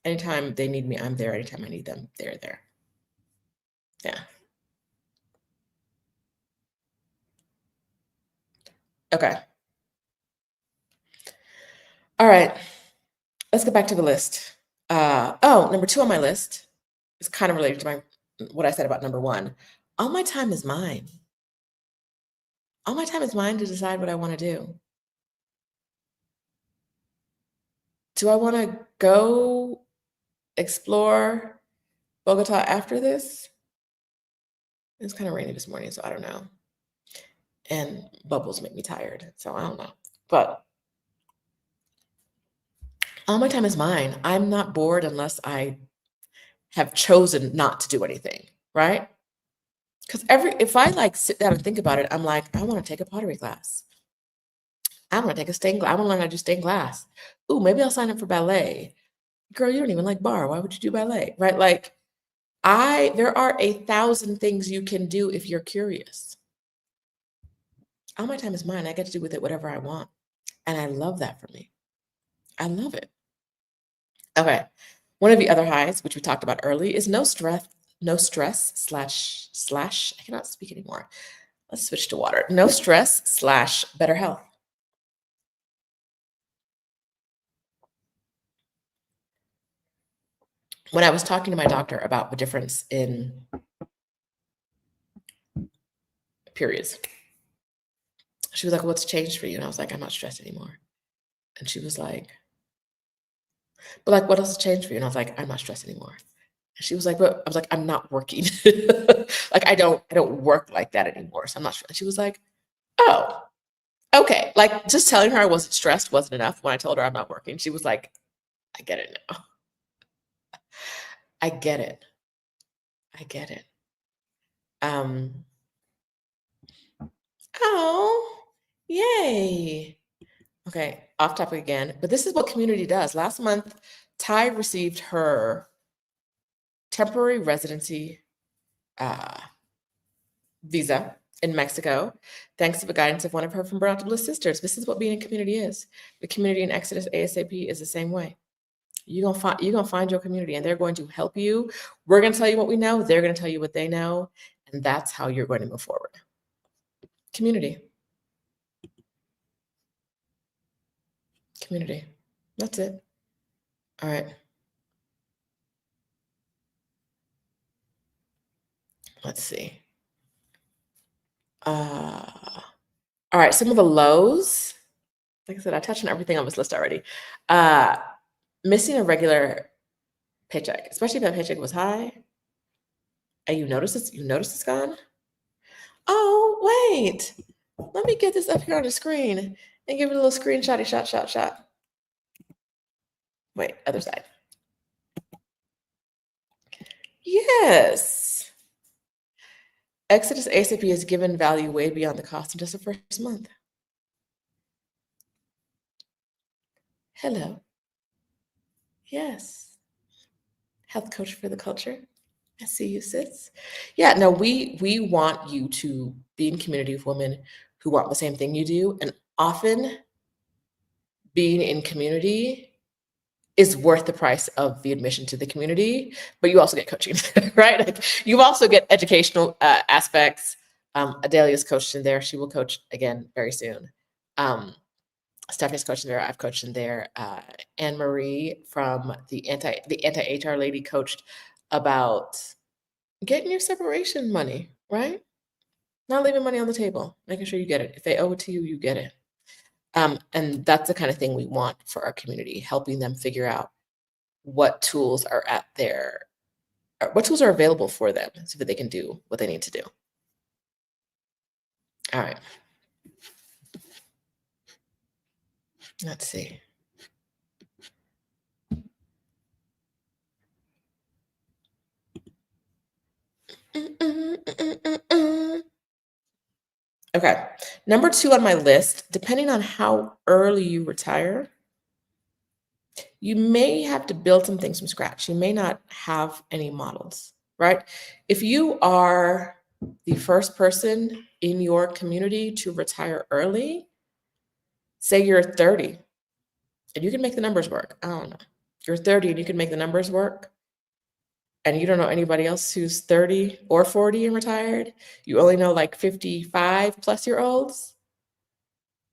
Anytime they need me, I'm there. Anytime I need them, they're there. Yeah. Okay. All right. Let's get back to the list. Number 2 on my list is kind of related to what I said about number 1. All my time is mine. All my time is mine to decide what I want to do. Do I want to go explore Bogota after this? It's kind of rainy this morning, so I don't know. And bubbles make me tired, so I don't know. But all my time is mine. I'm not bored unless I have chosen not to do anything, right? Because if I like sit down and think about it, I'm like, I want to take a pottery class. I want to take a stained glass. I want to learn how to do stained glass. Ooh, maybe I'll sign up for ballet. Girl, you don't even like bar. Why would you do ballet? Right? Like, There are 1,000 things you can do if you're curious. All my time is mine. I get to do with it whatever I want. And I love that for me. I love it. Okay. One of the other highs, which we talked about early, is no stress slash, I cannot speak anymore. Let's switch to water. No stress slash better health. When I was talking to my doctor about the difference in periods, she was like, "What's changed for you?" And I was like, "I'm not stressed anymore." And she was like, "But like, what else has changed for you?" And I was like, "I'm not stressed anymore." And she was like, "But," I was like, "I'm not working." Like I don't work like that anymore. So I'm not stressed. She was like, "Oh, okay." Like just telling her I wasn't stressed wasn't enough. When I told her I'm not working, she was like, "I get it now. I get it. I get it." Um, oh, yay. Okay, off topic again, but this is what community does. Last month, Ty received her temporary residency uh, visa in Mexico, thanks to the guidance of one of her from Burnout to Bliss sisters. This is what being in community is. The community in Exodus ASAP is the same way. You're gonna find your community, and they're going to help you. We're gonna tell you what we know. They're gonna tell you what they know, and that's how you're going to move forward. Community, community. That's it. All right. Let's see. All right. Some of the lows. Like I said, I touched on everything on this list already. Uh, Missing a regular paycheck, especially if that paycheck was high, and you notice it's gone. Oh, wait. Let me get this up here on the screen and give it a little screenshotty shot. Wait, other side. Yes. Exodus ASAP has given value way beyond the cost in just the first month. Hello. Yes. Health coach for the culture. I see you, sis. Yeah, no, we want you to be in community with women who want the same thing you do. And often being in community is worth the price of the admission to the community, but you also get coaching, right? Like, you also get educational aspects. Adelia's coached in there. She will coach again very soon. Stephanie's coaching there. I've coached in there. Anne Marie from the anti HR lady coached about getting your separation money, right? Not leaving money on the table, making sure you get it. If they owe it to you, you get it. And that's the kind of thing we want for our community, helping them figure out what tools are what tools are available for them so that they can do what they need to do. All right. Let's see. Okay. Number 2 on my list, depending on how early you retire, you may have to build some things from scratch. You may not have any models, right? If you are the first person in your community to retire early, say you're 30 and you can make the numbers work. I don't know. You're 30 and you can make the numbers work, and you don't know anybody else who's 30 or 40 and retired. You only know like 55 plus year olds.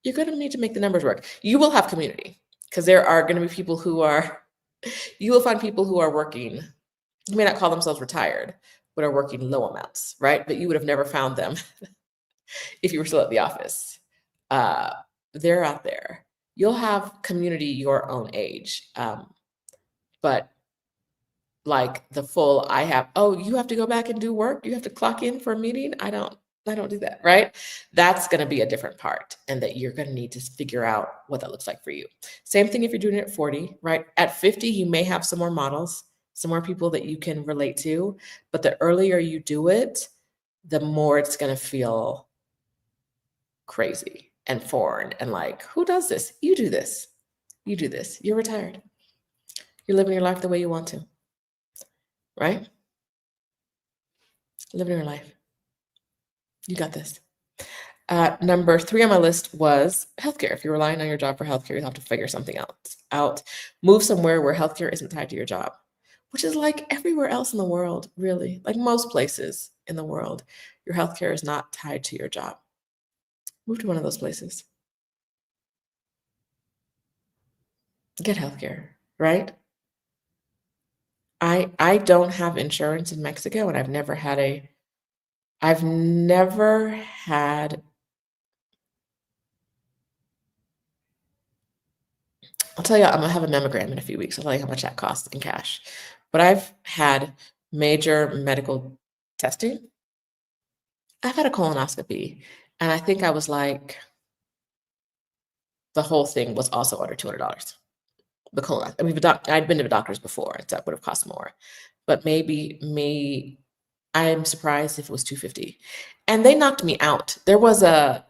You're going to need to make the numbers work. You will have community because there are going to be people you will find people who are working, who may not call themselves retired, but are working low amounts, right? But you would have never found them if you were still at the office. Uh, they're out there. You'll have community your own age. But like the full, you have to go back and do work. You have to clock in for a meeting. I don't do that, right? That's going to be a different part, and that you're going to need to figure out what that looks like for you. Same thing if you're doing it at 40, right? At 50, you may have some more models, some more people that you can relate to, but the earlier you do it, the more it's going to feel crazy and foreign and like, who does this? You do this. You do this. You're retired. You're living your life the way you want to, right? Living your life. You got this. Number 3 on my list was healthcare. If you're relying on your job for healthcare, you'll have to figure something else out. Move somewhere where healthcare isn't tied to your job, which is like everywhere else in the world, really. Like most places in the world, your healthcare is not tied to your job. Move to one of those places. Get healthcare, right? I don't have insurance in Mexico, and I've never had. I'll tell you, I'm gonna have a mammogram in a few weeks. I'll tell you how much that costs in cash. But I've had major medical testing. I've had a colonoscopy, and I think I was like, the whole thing was also under $200. The colon. I mean, I'd been to the doctors before, so that would have cost more. But I'm surprised if it was 250. And they knocked me out. There was a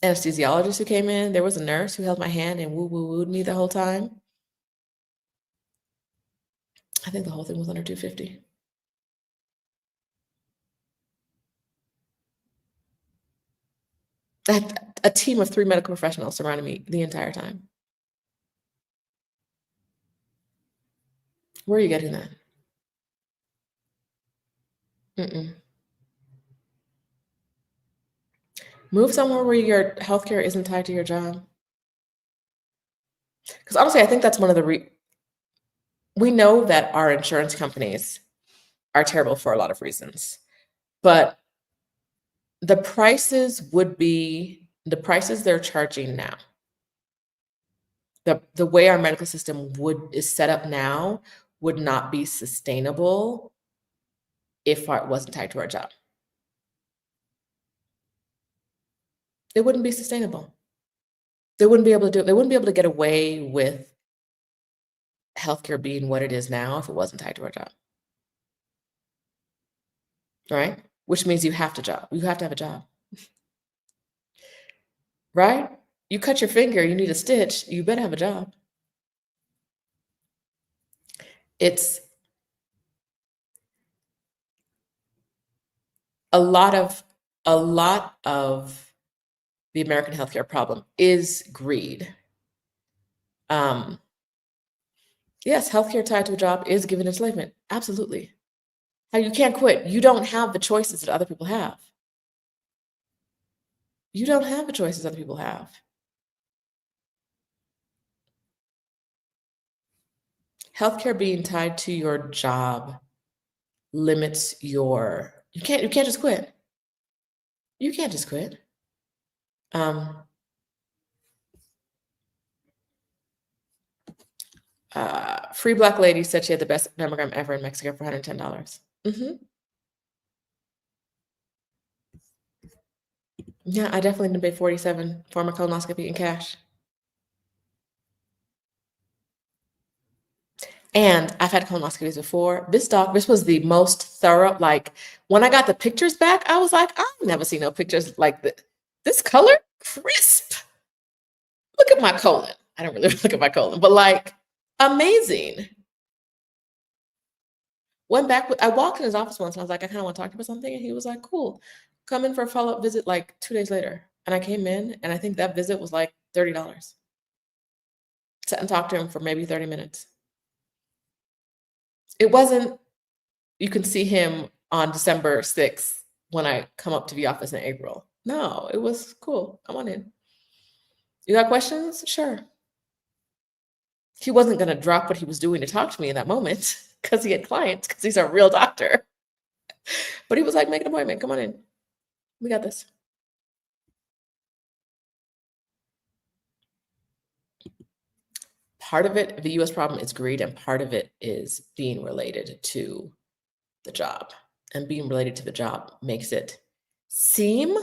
anesthesiologist who came in. There was a nurse who held my hand and woo woo wooed me the whole time. I think the whole thing was under 250. I had a team of 3 medical professionals surrounding me the entire time. Where are you getting that? Mm-mm. Move somewhere where your healthcare isn't tied to your job. Because honestly, I think that's one of we know that our insurance companies are terrible for a lot of reasons, but the prices would be the prices they're charging now. The way our medical system is set up now would not be sustainable if it wasn't tied to our job. It wouldn't be sustainable. They wouldn't be able to do it. They wouldn't be able to get away with healthcare being what it is now if it wasn't tied to our job. Right? Which means you have to have a job. Right? You cut your finger, you need a stitch, you better have a job. It's a lot of the American healthcare problem is greed. Yes, healthcare tied to a job is given enslavement. Absolutely. How you can't quit. You don't have the choices that other people have. You don't have the choices other people have. Healthcare being tied to your job limits you can't just quit. You can't just quit. Free Black lady said she had the best mammogram ever in Mexico for $110. Yeah, I definitely didn't pay 47 for my colonoscopy in cash. And I've had colonoscopies before. This was the most thorough. Like when I got the pictures back, I was like, I've never seen no pictures like this. This color, crisp. Look at my colon. I don't really look at my colon, but like amazing. Went back. I walked in his office once and I was like, I kind of want to talk to you about something. And he was like, cool. Come in for a follow-up visit like 2 days later. And I came in and I think that visit was like $30. Sat and talked to him for maybe 30 minutes. It wasn't, you can see him on December 6th when I come up to the office in April. No, it was cool. Come on in. You got questions? Sure. He wasn't going to drop what he was doing to talk to me in that moment because he had clients, because he's a real doctor. But he was like, make an appointment. Come on in. We got this. Part of it, the US problem is greed, and part of it is being related to the job. And being related to the job makes it seem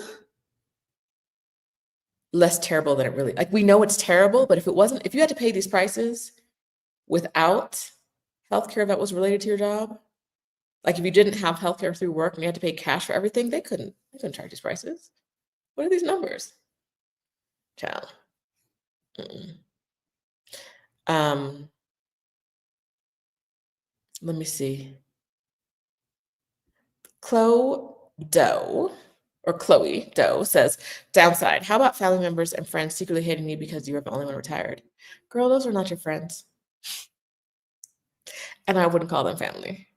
less terrible than it really, like we know it's terrible, but if you had to pay these prices without healthcare that was related to your job, like if you didn't have healthcare through work and you had to pay cash for everything, they couldn't charge these prices. What are these numbers? Child. Let me see. Chloe Doe says, downside, how about family members and friends secretly hating you because you were the only one retired? Girl, those are not your friends. And I wouldn't call them family.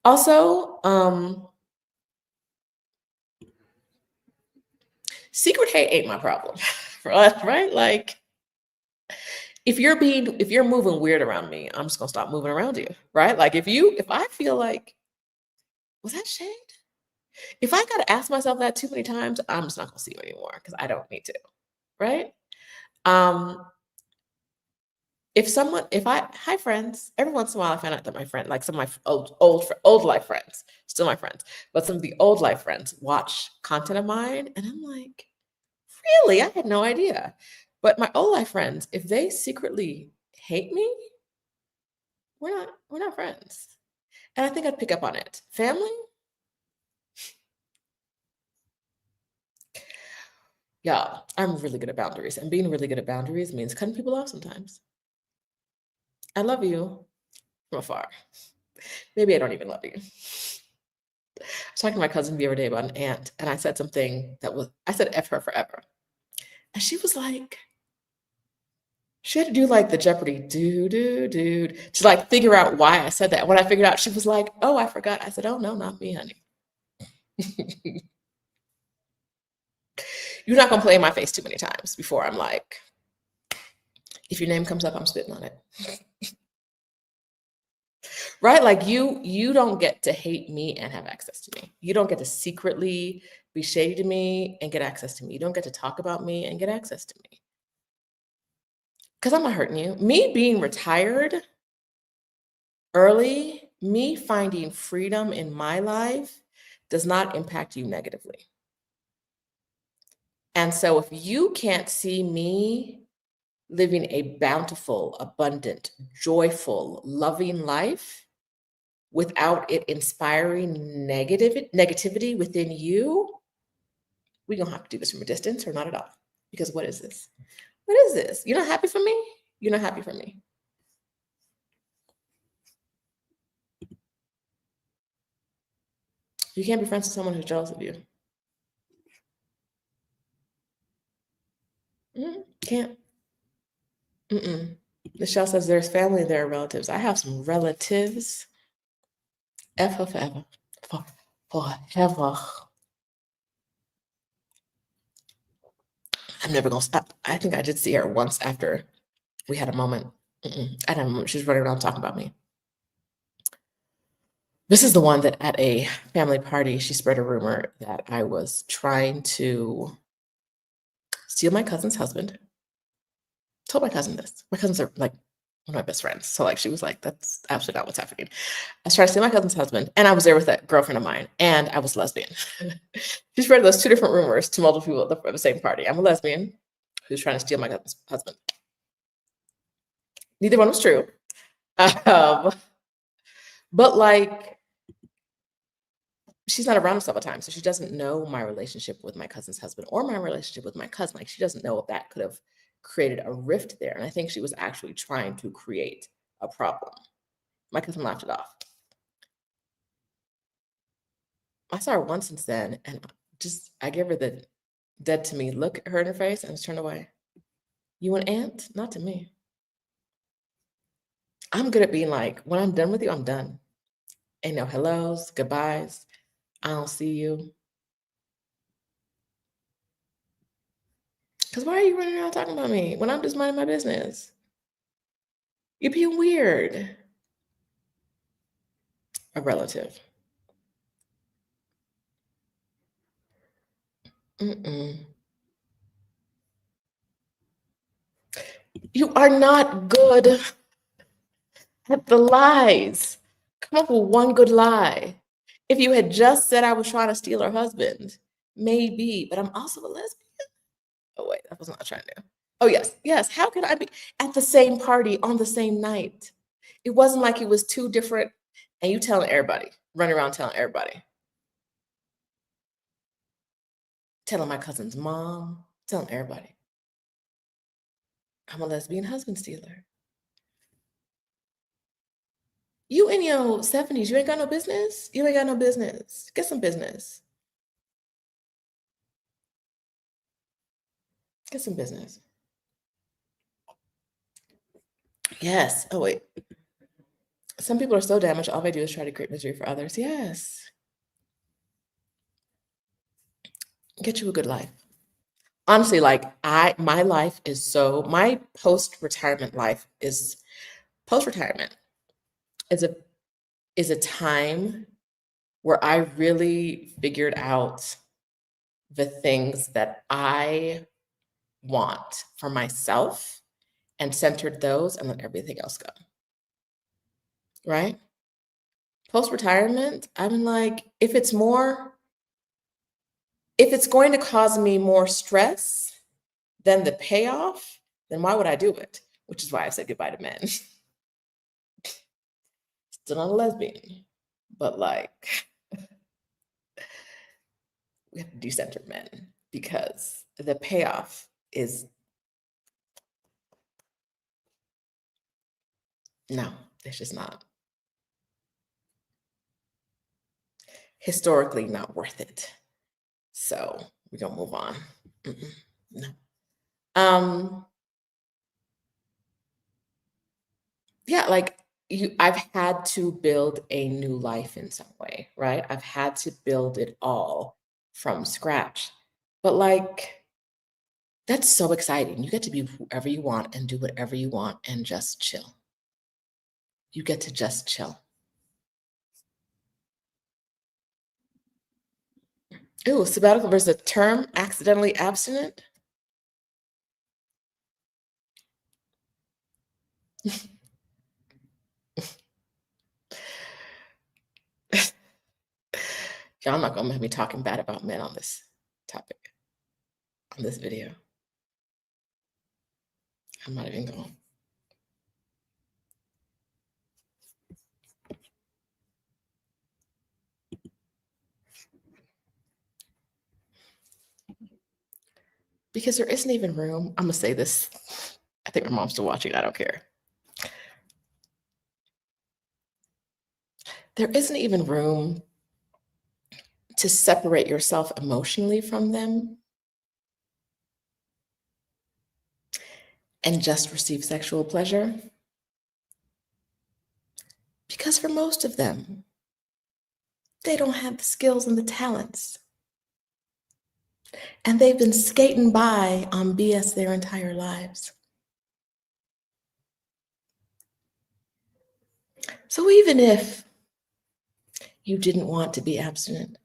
Also, secret hate ain't my problem, right? Like, if you're moving weird around me, I'm just gonna stop moving around you, right? Like, if I feel like, was that shade? If I gotta ask myself that too many times, I'm just not gonna see you anymore because I don't need to, right? Um, if I hi friends, every once in a while I find out that my friend, like some of my old life friends, still my friends, but some of the old life friends watch content of mine, and I'm like, really? I had no idea. But my old life friends, if they secretly hate me, we're not friends. And I think I'd pick up on it. Family, y'all, I'm really good at boundaries, and being really good at boundaries means cutting people off sometimes. I love you from afar. Maybe I don't even love you. I was talking to my cousin the other day about an aunt, and I said something I said F her forever. And she was like, she had to do like the Jeopardy to like figure out why I said that. When I figured out, she was like, oh, I forgot. I said, oh, no, not me, honey. You're not going to play in my face too many times before I'm like, if your name comes up, I'm spitting on it. Right? Like you don't get to hate me and have access to me. You don't get to secretly be shady to me and get access to me. You don't get to talk about me and get access to me. Because I'm not hurting you. Me being retired early, me finding freedom in my life does not impact you negatively. And so if you can't see me living a bountiful, abundant, joyful, loving life without it inspiring negativity within you, we're gonna have to do this from a distance or not at all. Because what is this? What is this? You're not happy for me? You're not happy for me. You can't be friends with someone who's jealous of you. Can't. Michelle says there's family, there are relatives. I have some relatives. Forever. Forever. I'm never gonna stop. I think I did see her once after we had a moment. I had a moment. She was running around talking about me. This is the one that at a family party, she spread a rumor that I was trying to steal my cousin's husband. Told my cousin this. My cousins are like one of my best friends. So like she was like, that's absolutely not what's happening. I was trying to steal my cousin's husband, and I was there with that girlfriend of mine, and I was lesbian. She spread those two different rumors to multiple people at the same party. I'm a lesbian who's trying to steal my cousin's husband. Neither one was true. Um, but like she's not around us all the time, so she doesn't know my relationship with my cousin's husband or my relationship with my cousin. Like she doesn't know if that could have created a rift there. And I think she was actually trying to create a problem. My cousin laughed it off. I saw her once since then, and I gave her the dead to me look at her in her face and just turned away. You an aunt? Not to me. I'm good at being like, when I'm done with you, I'm done. Ain't no hellos, goodbyes. I don't see you. Because why are you running around talking about me when I'm just minding my business? You're being weird. A relative. You are not good at the lies. Come up with one good lie. If you had just said I was trying to steal her husband, maybe, but I'm also a lesbian. Oh, wait, that was not trying to. Oh, yes, yes. How could I be at the same party on the same night? It wasn't like it was two different, and you telling everybody, running around telling everybody, telling my cousin's mom, telling everybody. I'm a lesbian husband stealer. You in your 70s, you ain't got no business. You ain't got no business. Get some business. Get some business. Yes. Oh, wait. Some people are so damaged, all they do is try to create misery for others. Yes. Get you a good life. Honestly, like my life is my post-retirement life is post-retirement is a time where I really figured out the things that I want for myself and centered those and let everything else go. Right? Post-retirement, I'm like, if it's going to cause me more stress than the payoff, then why would I do it? Which is why I said goodbye to men. Still not a lesbian, but like we have to decenter men because the payoff is no, it's just not. Historically not worth it. So we're gonna move on. No. Yeah, like I've had to build a new life in some way, right? I've had to build it all from scratch. But like that's so exciting. You get to be whoever you want and do whatever you want and just chill. You get to just chill. Ooh, sabbatical versus a term accidentally abstinent. Y'all not gonna have me talking bad about men on this topic, on this video. I'm not even going. Because there isn't even room. I'm gonna say this. I think my mom's still watching. I don't care. There isn't even room to separate yourself emotionally from them and just receive sexual pleasure. Because for most of them, they don't have the skills and the talents. And they've been skating by on BS their entire lives. So even if you didn't want to be abstinent,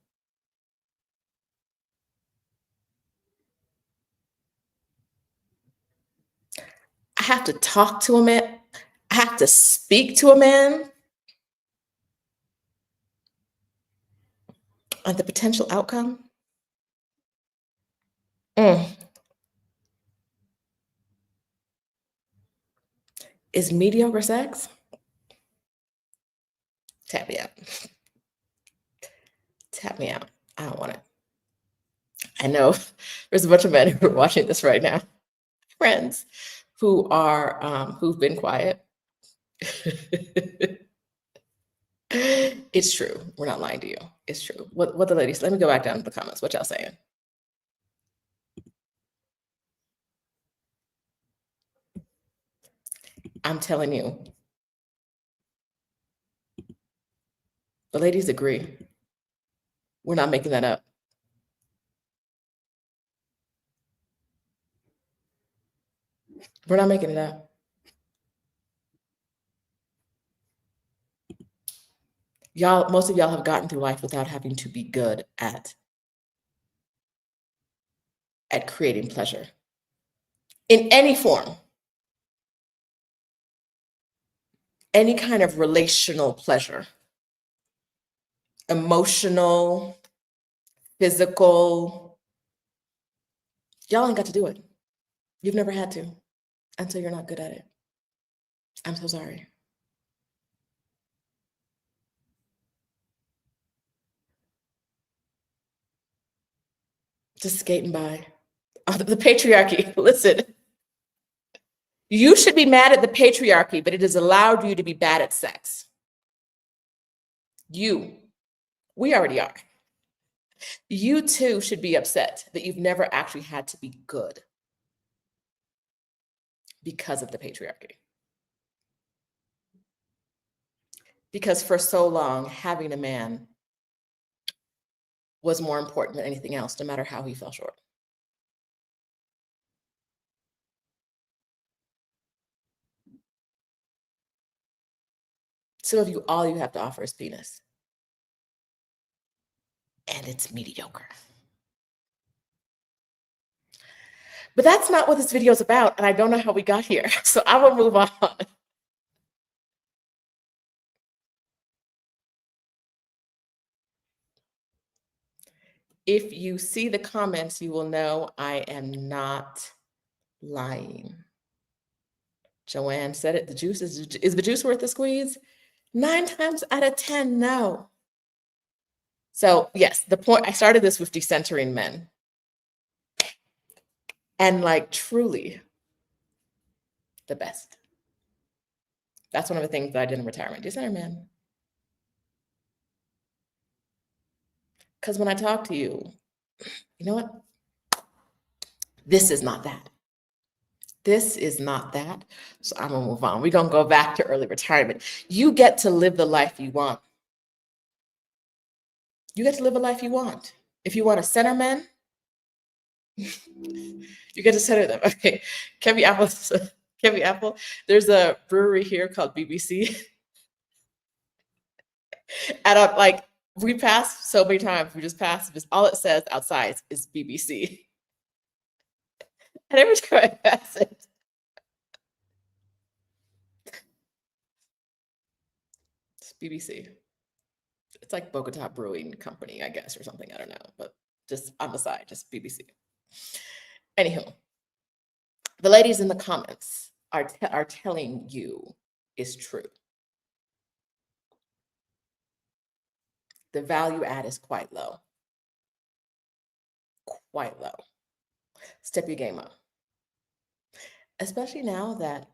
I have to talk to a man. I have to speak to a man on the potential outcome. Is mediocre sex? Tap me out. Tap me out. I don't want it. I know there's a bunch of men who are watching this right now, friends who are who've been quiet. It's true. We're not lying to you. It's true. What the ladies? Let me go back down to the comments. What y'all saying? I'm telling you, the ladies agree. We're not making that up. We're not making it up. Y'all, most of y'all have gotten through life without having to be good at creating pleasure in any form, any kind of relational pleasure, emotional, physical. Y'all ain't got to do it. You've never had to until you're not good at it. I'm so sorry. Just skating by. The patriarchy. Listen, you should be mad at the patriarchy, but it has allowed you to be bad at sex. We already are. You too should be upset that you've never actually had to be good because of the patriarchy. Because for so long, having a man was more important than anything else, no matter how he fell short. Some of you, all you have to offer is penis. And it's mediocre. But that's not what this video is about, and I don't know how we got here. So I will move on. If you see the comments, you will know I am not lying. Joanne said it, the juice is the juice worth the squeeze? 9 times out of 10, no. So yes, the point, I started this with decentering men. And like truly the best. That's one of the things that I did in retirement, decenter men. Because when I talk to you, you know what? This is not that. This is not that. So I'm gonna move on. We're gonna go back to early retirement. You get to live the life you want. You get to live a life you want. If you want to center men, you get to center them. Okay. Kevin Apple, there's a brewery here called BBC. And I'm like, we passed so many times. We just passed. Just all it says outside is BBC. And every time I pass it, it's BBC. It's like Bogota Brewing Company, I guess, or something. I don't know. But just on the side, just BBC. Anywho, the ladies in the comments are telling you is true. The value add is quite low. Quite low. Step your game up. Especially now that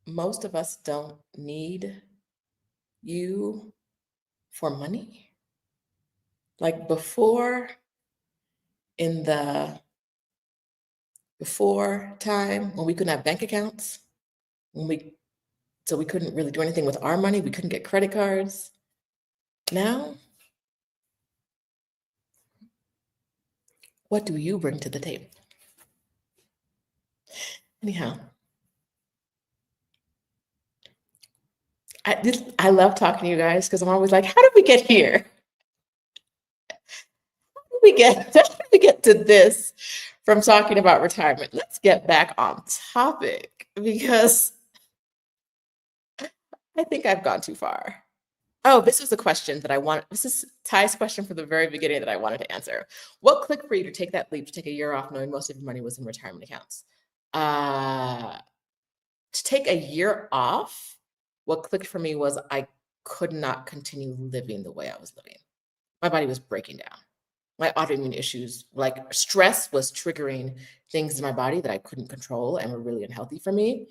most of us don't need you for money. Like before time when we couldn't have bank accounts, so we couldn't really do anything with our money, we couldn't get credit cards. Now, what do you bring to the table? Anyhow, I love talking to you guys because I'm always like, how did we get here? How did we get to this from talking about retirement? Let's get back on topic because I think I've gone too far. Oh, this was a question that I wanted. This is Ty's question from the very beginning that I wanted to answer. What clicked for you to take that leap, to take a year off, knowing most of your money was in retirement accounts? To take a year off, what clicked for me was I could not continue living the way I was living. My body was breaking down. My autoimmune issues, like stress, was triggering things in my body that I couldn't control and were really unhealthy for me.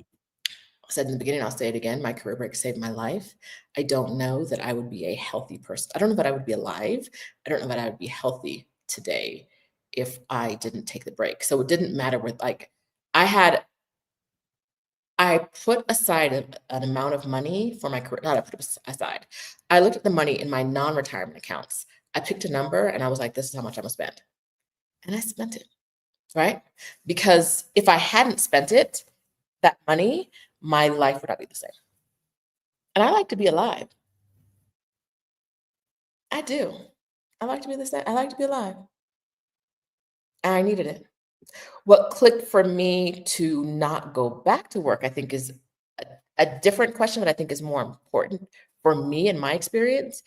I said in the beginning, I'll say it again, my career break saved my life. I don't know that I would be a healthy person. I don't know that I would be alive. I don't know that I would be healthy today if I didn't take the break. So it didn't matter with I put aside an amount of money for my career. Not I put it aside. I looked at the money in my non-retirement accounts. I picked a number and I was like, this is how much I'm gonna spend. And I spent it, right? Because if I hadn't spent it, that money, my life would not be the same. And I like to be alive. I do. I like to be the same. I like to be alive. And I needed it. What clicked for me to not go back to work, I think, is a different question that I think is more important for me in my experience.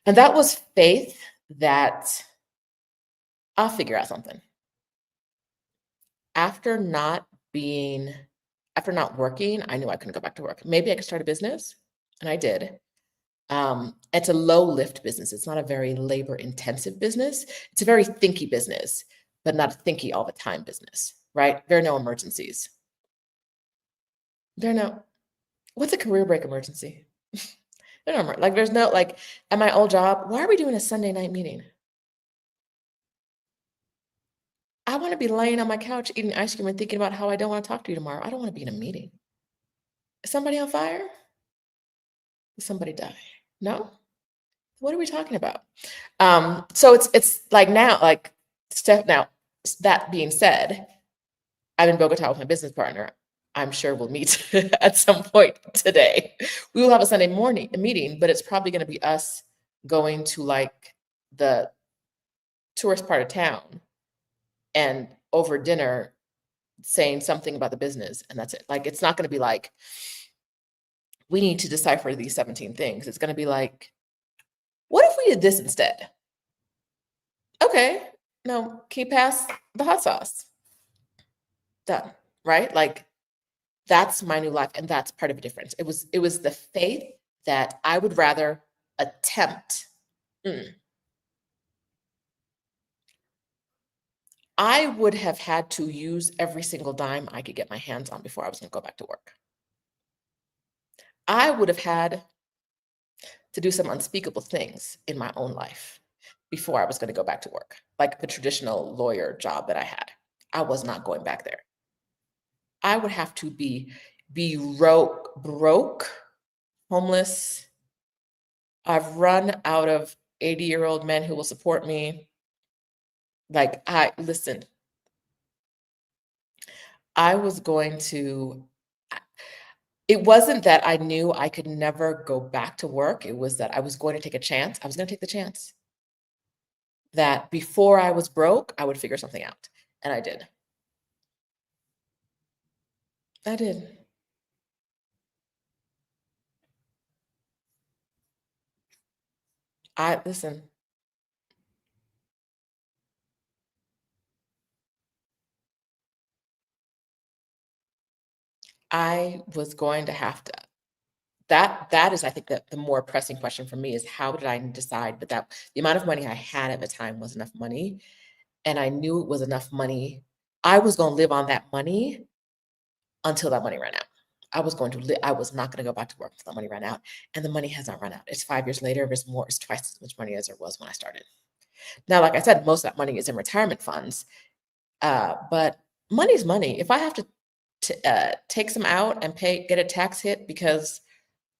And that was faith that I'll figure out something. After not working, I knew I couldn't go back to work. Maybe I could start a business, and I did. It's a low lift business. It's not a very labor intensive business. It's a very thinky business, but not a thinky all the time business, right? There are no emergencies. There are no, What's a career break emergency? There's no, like, at my old job, why are we doing a Sunday night meeting? I want to be laying on my couch eating ice cream and thinking about how I don't want to talk to you tomorrow. I don't want to be in a meeting. Is somebody on fire? Did somebody die? No? What are we talking about? So it's like now, like Steph. Now, that being said, I'm in Bogota with my business partner. I'm sure we'll meet at some point today. We will have a Sunday morning meeting, but it's probably going to be us going to like the tourist part of town and over dinner saying something about the business, and that's it. Like, it's not going to be like we need to decipher these 17 things. It's going to be like, what if we did this instead? Okay, no, keep past the hot sauce. Done. Right? Like, that's my new life, and that's part of the difference. It was the faith that I would rather attempt. I would have had to use every single dime I could get my hands on before I was going to go back to work. I would have had to do some unspeakable things in my own life before I was going to go back to work, like the traditional lawyer job that I had. I was not going back there. I would have to be broke, homeless. I've run out of 80-year-old men who will support me. Like, listen, I was going to, it wasn't that I knew I could never go back to work. It was that I was going to take a chance. I was going to take the chance that before I was broke, I would figure something out. And I did. I did. Listen, I was going to have to, that is, I think, that the more pressing question for me is how did I decide that the amount of money I had at the time was enough money, and I knew it was enough money. I was going to live on that money until that money ran out. I was not going to go back to work until that money ran out, and the money has not run out. It's 5 years later. It's twice as much money as there was when I started. Now, like I said, most of that money is in retirement funds, but money's money. If I have to take some out and get a tax hit because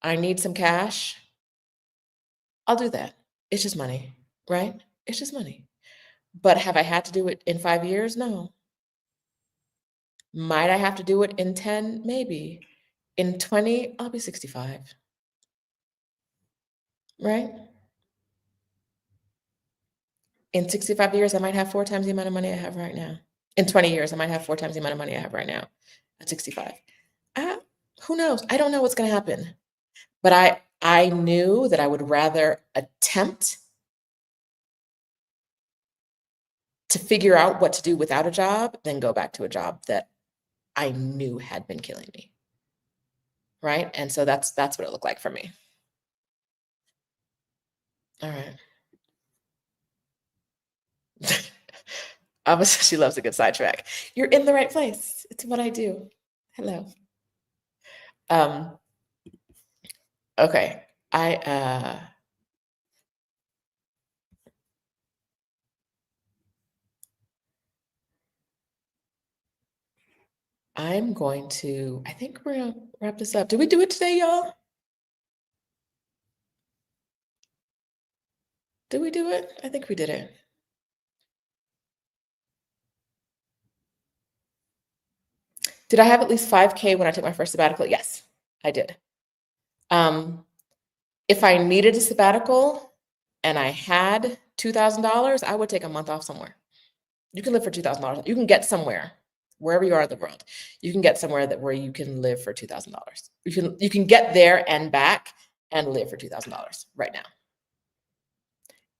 I need some cash, I'll do that. It's just money, right? It's just money. But have I had to do it in 5 years? No. Might I have to do it in 10? Maybe. In 20, I'll be 65, right? In 65 years, I might have 4 times the amount of money I have right now. In 20 years, I might have 4 times the amount of money I have right now at 65. Uh, who knows? I don't know what's going to happen. But I knew that I would rather attempt to figure out what to do without a job than go back to a job that I knew had been killing me. Right? And so that's what it looked like for me. All right. Obviously, she loves a good sidetrack. You're in the right place. It's what I do. Hello. Um, okay. I'm going to, I think we're gonna wrap this up. Did we do it today, y'all? Did we do it? I think we did it. Did I have at least 5K when I took my first sabbatical? Yes, I did. If I needed a sabbatical and I had $2,000, I would take a month off somewhere. You can live for $2,000. You can get somewhere, wherever you are in the world. You can get somewhere where you can live for $2,000. You can get there and back and live for $2,000 right now.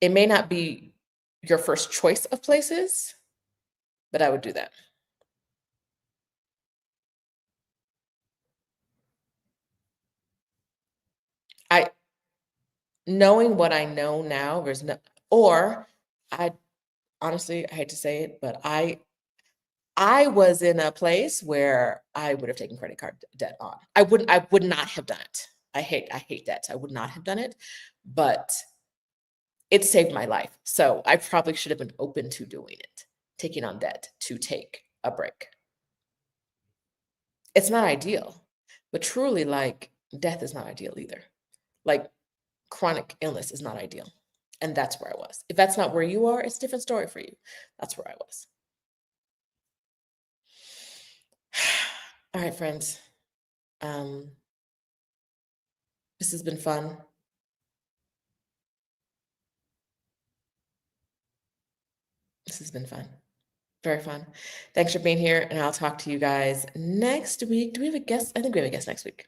It may not be your first choice of places, but I would do that. Knowing what I know now, I honestly, I hate to say it, but I was in a place where I would have taken credit card debt on. I would not have done it. I hate debt. I would not have done it, but it saved my life. So I probably should have been open to doing it, taking on debt to take a break. It's not ideal, but truly, like, death is not ideal either. Like, chronic illness is not ideal. And that's where I was. If that's not where you are, it's a different story for you. That's where I was. All right, friends. This has been fun. This has been fun. Very fun. Thanks for being here, and I'll talk to you guys next week. Do we have a guest? I think we have a guest next week.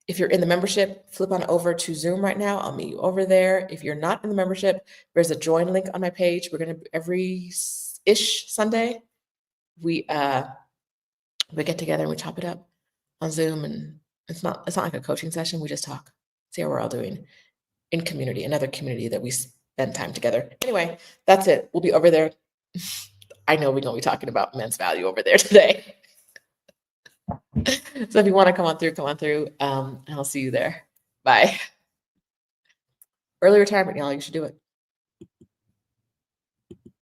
If you're in the membership, flip on over to Zoom right now. I'll meet you over there. If you're not in the membership, there's a join link on my page. We're gonna every-ish Sunday, we get together and we chop it up on Zoom, and it's not like a coaching session. We just talk, see how we're all doing in community, another community that we spend time together. Anyway, that's it. We'll be over there. I know we're gonna be talking about men's value over there today. So if you want to come on through, and I'll see you there. Bye. Early retirement, y'all, you should do it.